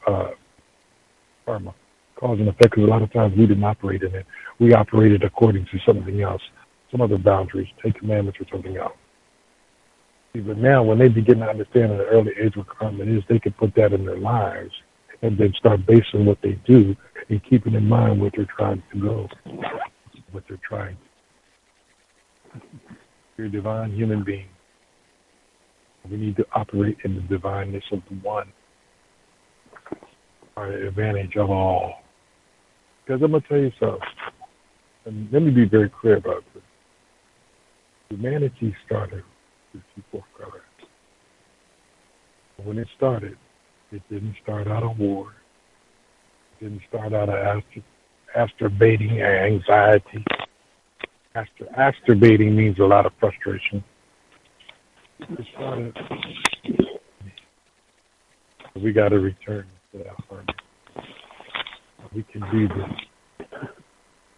karma, cause and effect, because a lot of times we didn't operate in it. We operated according to something else, some other boundaries, 10 commandments or something else. See, but now when they begin to understand at an early age what karma is, they can put that in their lives and then start basing what they do and keeping in mind what they're trying to go, what they're trying to. You're a divine human being. We need to operate in the divineness of the one, our advantage of all. Because I'm going to tell you something, and let me be very clear about this. Humanity started with people of color. When it started, it didn't start out of war. It didn't start out of masturbating and anxiety. Masturbating means a lot of frustration. It started. We got to return to that harmony. We can do this.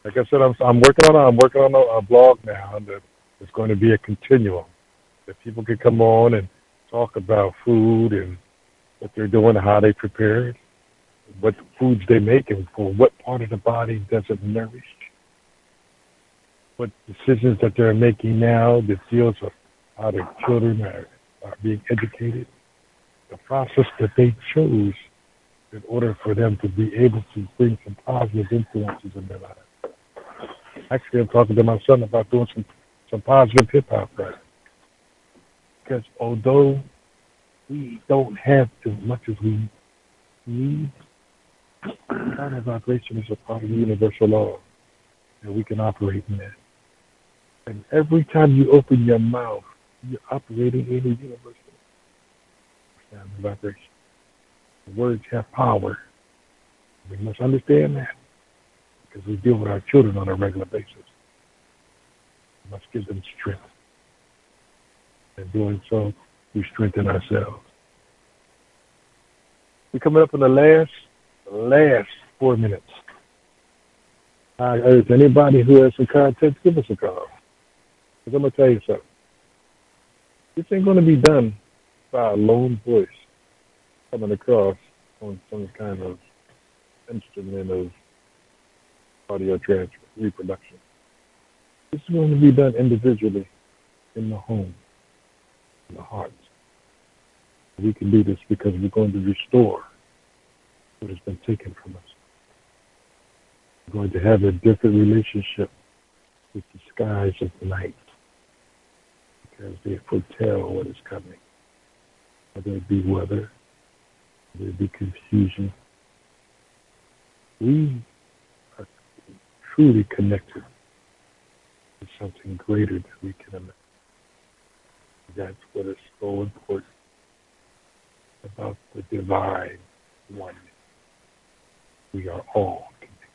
Like I said, I'm working on a blog now that is going to be a continuum that people can come on and talk about food and what they're doing, how they prepare it, what foods they make, and for what part of the body does it nourish. What decisions that they're making now that deals with how their children are being educated, the process that they chose in order for them to be able to bring some positive influences in their lives. Actually, I'm talking to my son about doing some positive hip-hop right. Because although we don't have as much as we need, kind of vibration is a part of the universal law, and we can operate in that. And every time you open your mouth, you're operating in the universal sound and vibration. The words have power. We must understand that because we deal with our children on a regular basis. We must give them strength. In doing so, we strengthen ourselves. We're coming up on the last last 4 minutes. I urge anybody who has some content, give us a call. Because I'm going to tell you something. This ain't going to be done by a lone voice coming across on some kind of instrument of audio transfer, reproduction. This is going to be done individually in the home, in the hearts. We can do this because we're going to restore what has been taken from us. We're going to have a different relationship with the skies of the night because they foretell what is coming. Whether it be weather, whether it be confusion. We are truly connected to something greater than we can imagine. That's what is so important about the divine oneness. We are all connected.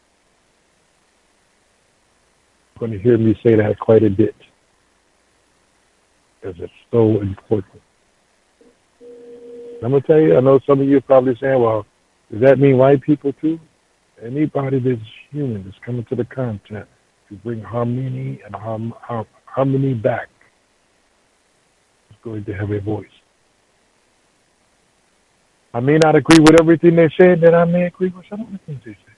You're going to hear me say that quite a bit because it's so important. I'm going to tell you, I know some of you are probably saying, well, does that mean white people too? Anybody that's human that's coming to the content to bring harmony and harmony back is going to have a voice. I may not agree with everything they say, and then I may agree with some of the things they say.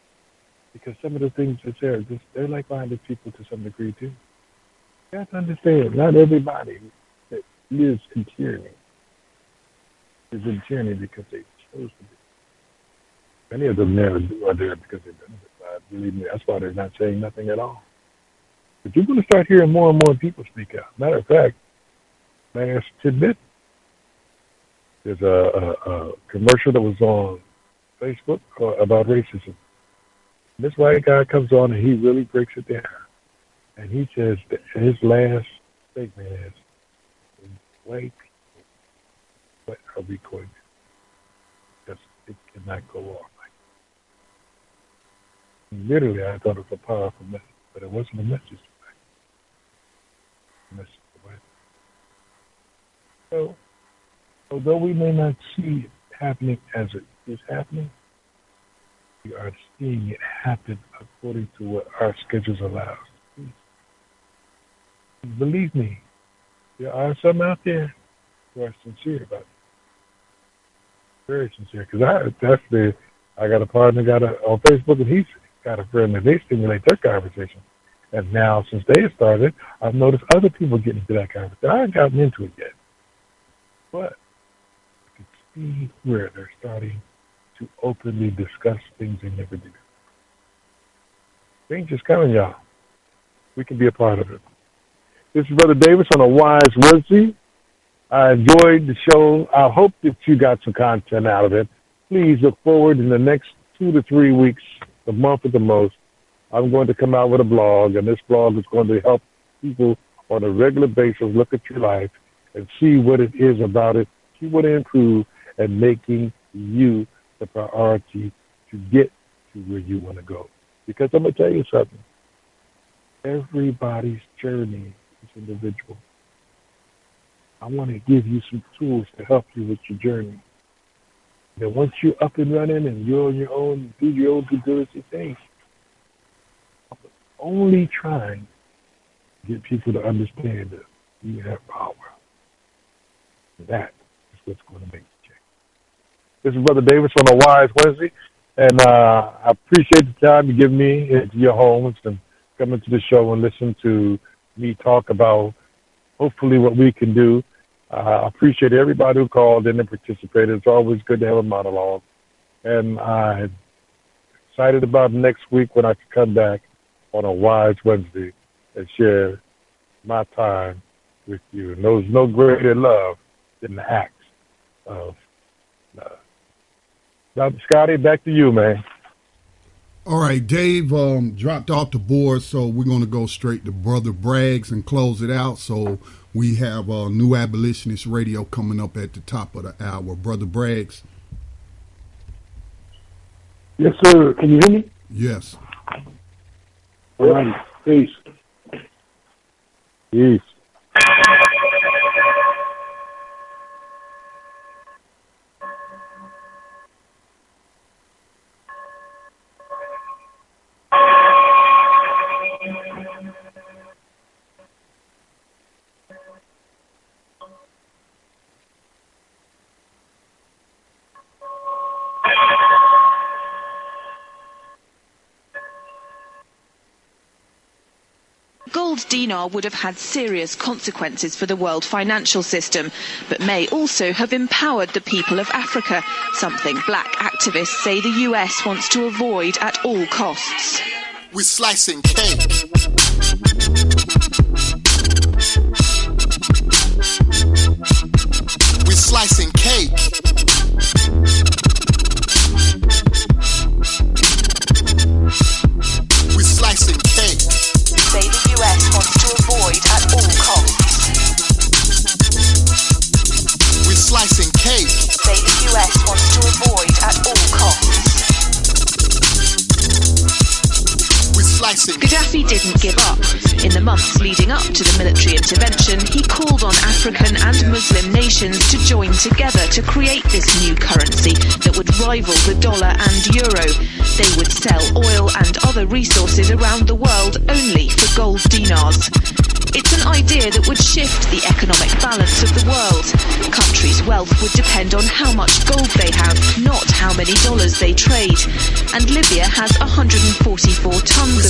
Because some of the things they say are just, they're like-minded people to some degree too. You have to understand, not everybody that lives in tyranny is in tyranny because they chose to be. Many of them are there because they benefit by it. Believe me, that's why they're not saying nothing at all. But you're going to start hearing more and more people speak out. Matter of fact, last tidbit, there's a commercial that was on Facebook about racism. This white guy comes on and he really breaks it down. And he says that his last statement is, white people, what are we going to do? Because it cannot go off like that. Literally, I thought it was a powerful message, but it wasn't a message to white. A message to white. So, although we may not see it happening as it is happening, we are seeing it happen according to what our schedules allow us to see. Believe me, there are some out there who are sincere about it. Very sincere. Because I got a partner on Facebook, and he's got a friend, and they stimulate their conversation. And now, since they started, I've noticed other people getting into that conversation. I haven't gotten into it yet. But I can see where they're starting to openly discuss things they never did. Things is coming, y'all. We can be a part of it. This is Brother Davis on a Wise Wednesday. I enjoyed the show. I hope that you got some content out of it. Please look forward in the next 2 to 3 weeks, a month at the most. I'm going to come out with a blog, and this blog is going to help people on a regular basis look at your life and see what it is about it, see what it improves, and making you the priority to get to where you want to go. Because I'm going to tell you something. Everybody's journey is individual. I want to give you some tools to help you with your journey. And once you're up and running and you're on your own, do your own due diligence things, I'm only trying to get people to understand that you have power. That is what's going to make the change. This is Brother Davis on a Wise Wednesday, and I appreciate the time you give me into your homes and coming to the show and listen to me talk about hopefully what we can do. I appreciate everybody who called in and participated. It's always good to have a monologue. And I'm excited about next week when I can come back on a Wise Wednesday and share my time with you. And there's no greater love than the acts of love. Dr. Scotty, back to you, man. All right, Dave dropped off the board, so we're going to go straight to Brother Braggs and close it out. So we have New Abolitionist Radio coming up at the top of the hour. Brother Braggs. Yes, sir. Can you hear me? Yes. All right. Peace. Peace. Gold dinar would have had serious consequences for the world financial system, but may also have empowered the people of Africa, something black activists say the US wants to avoid at all costs. We're slicing cake. We're slicing cake. We're slicing cake. Say the US wants to avoid at all costs. We're slicing cake. Say the US wants to avoid at all costs. Gaddafi didn't give up. In the months leading up to the military intervention, he called on African and Muslim nations to join together to create this new currency that would rival the dollar and euro. They would sell oil and other resources around the world only for gold dinars. It's an idea that would shift the economic balance of the world. Countries' wealth would depend on how much gold they have, not how many dollars they trade. And Libya has 144 tons of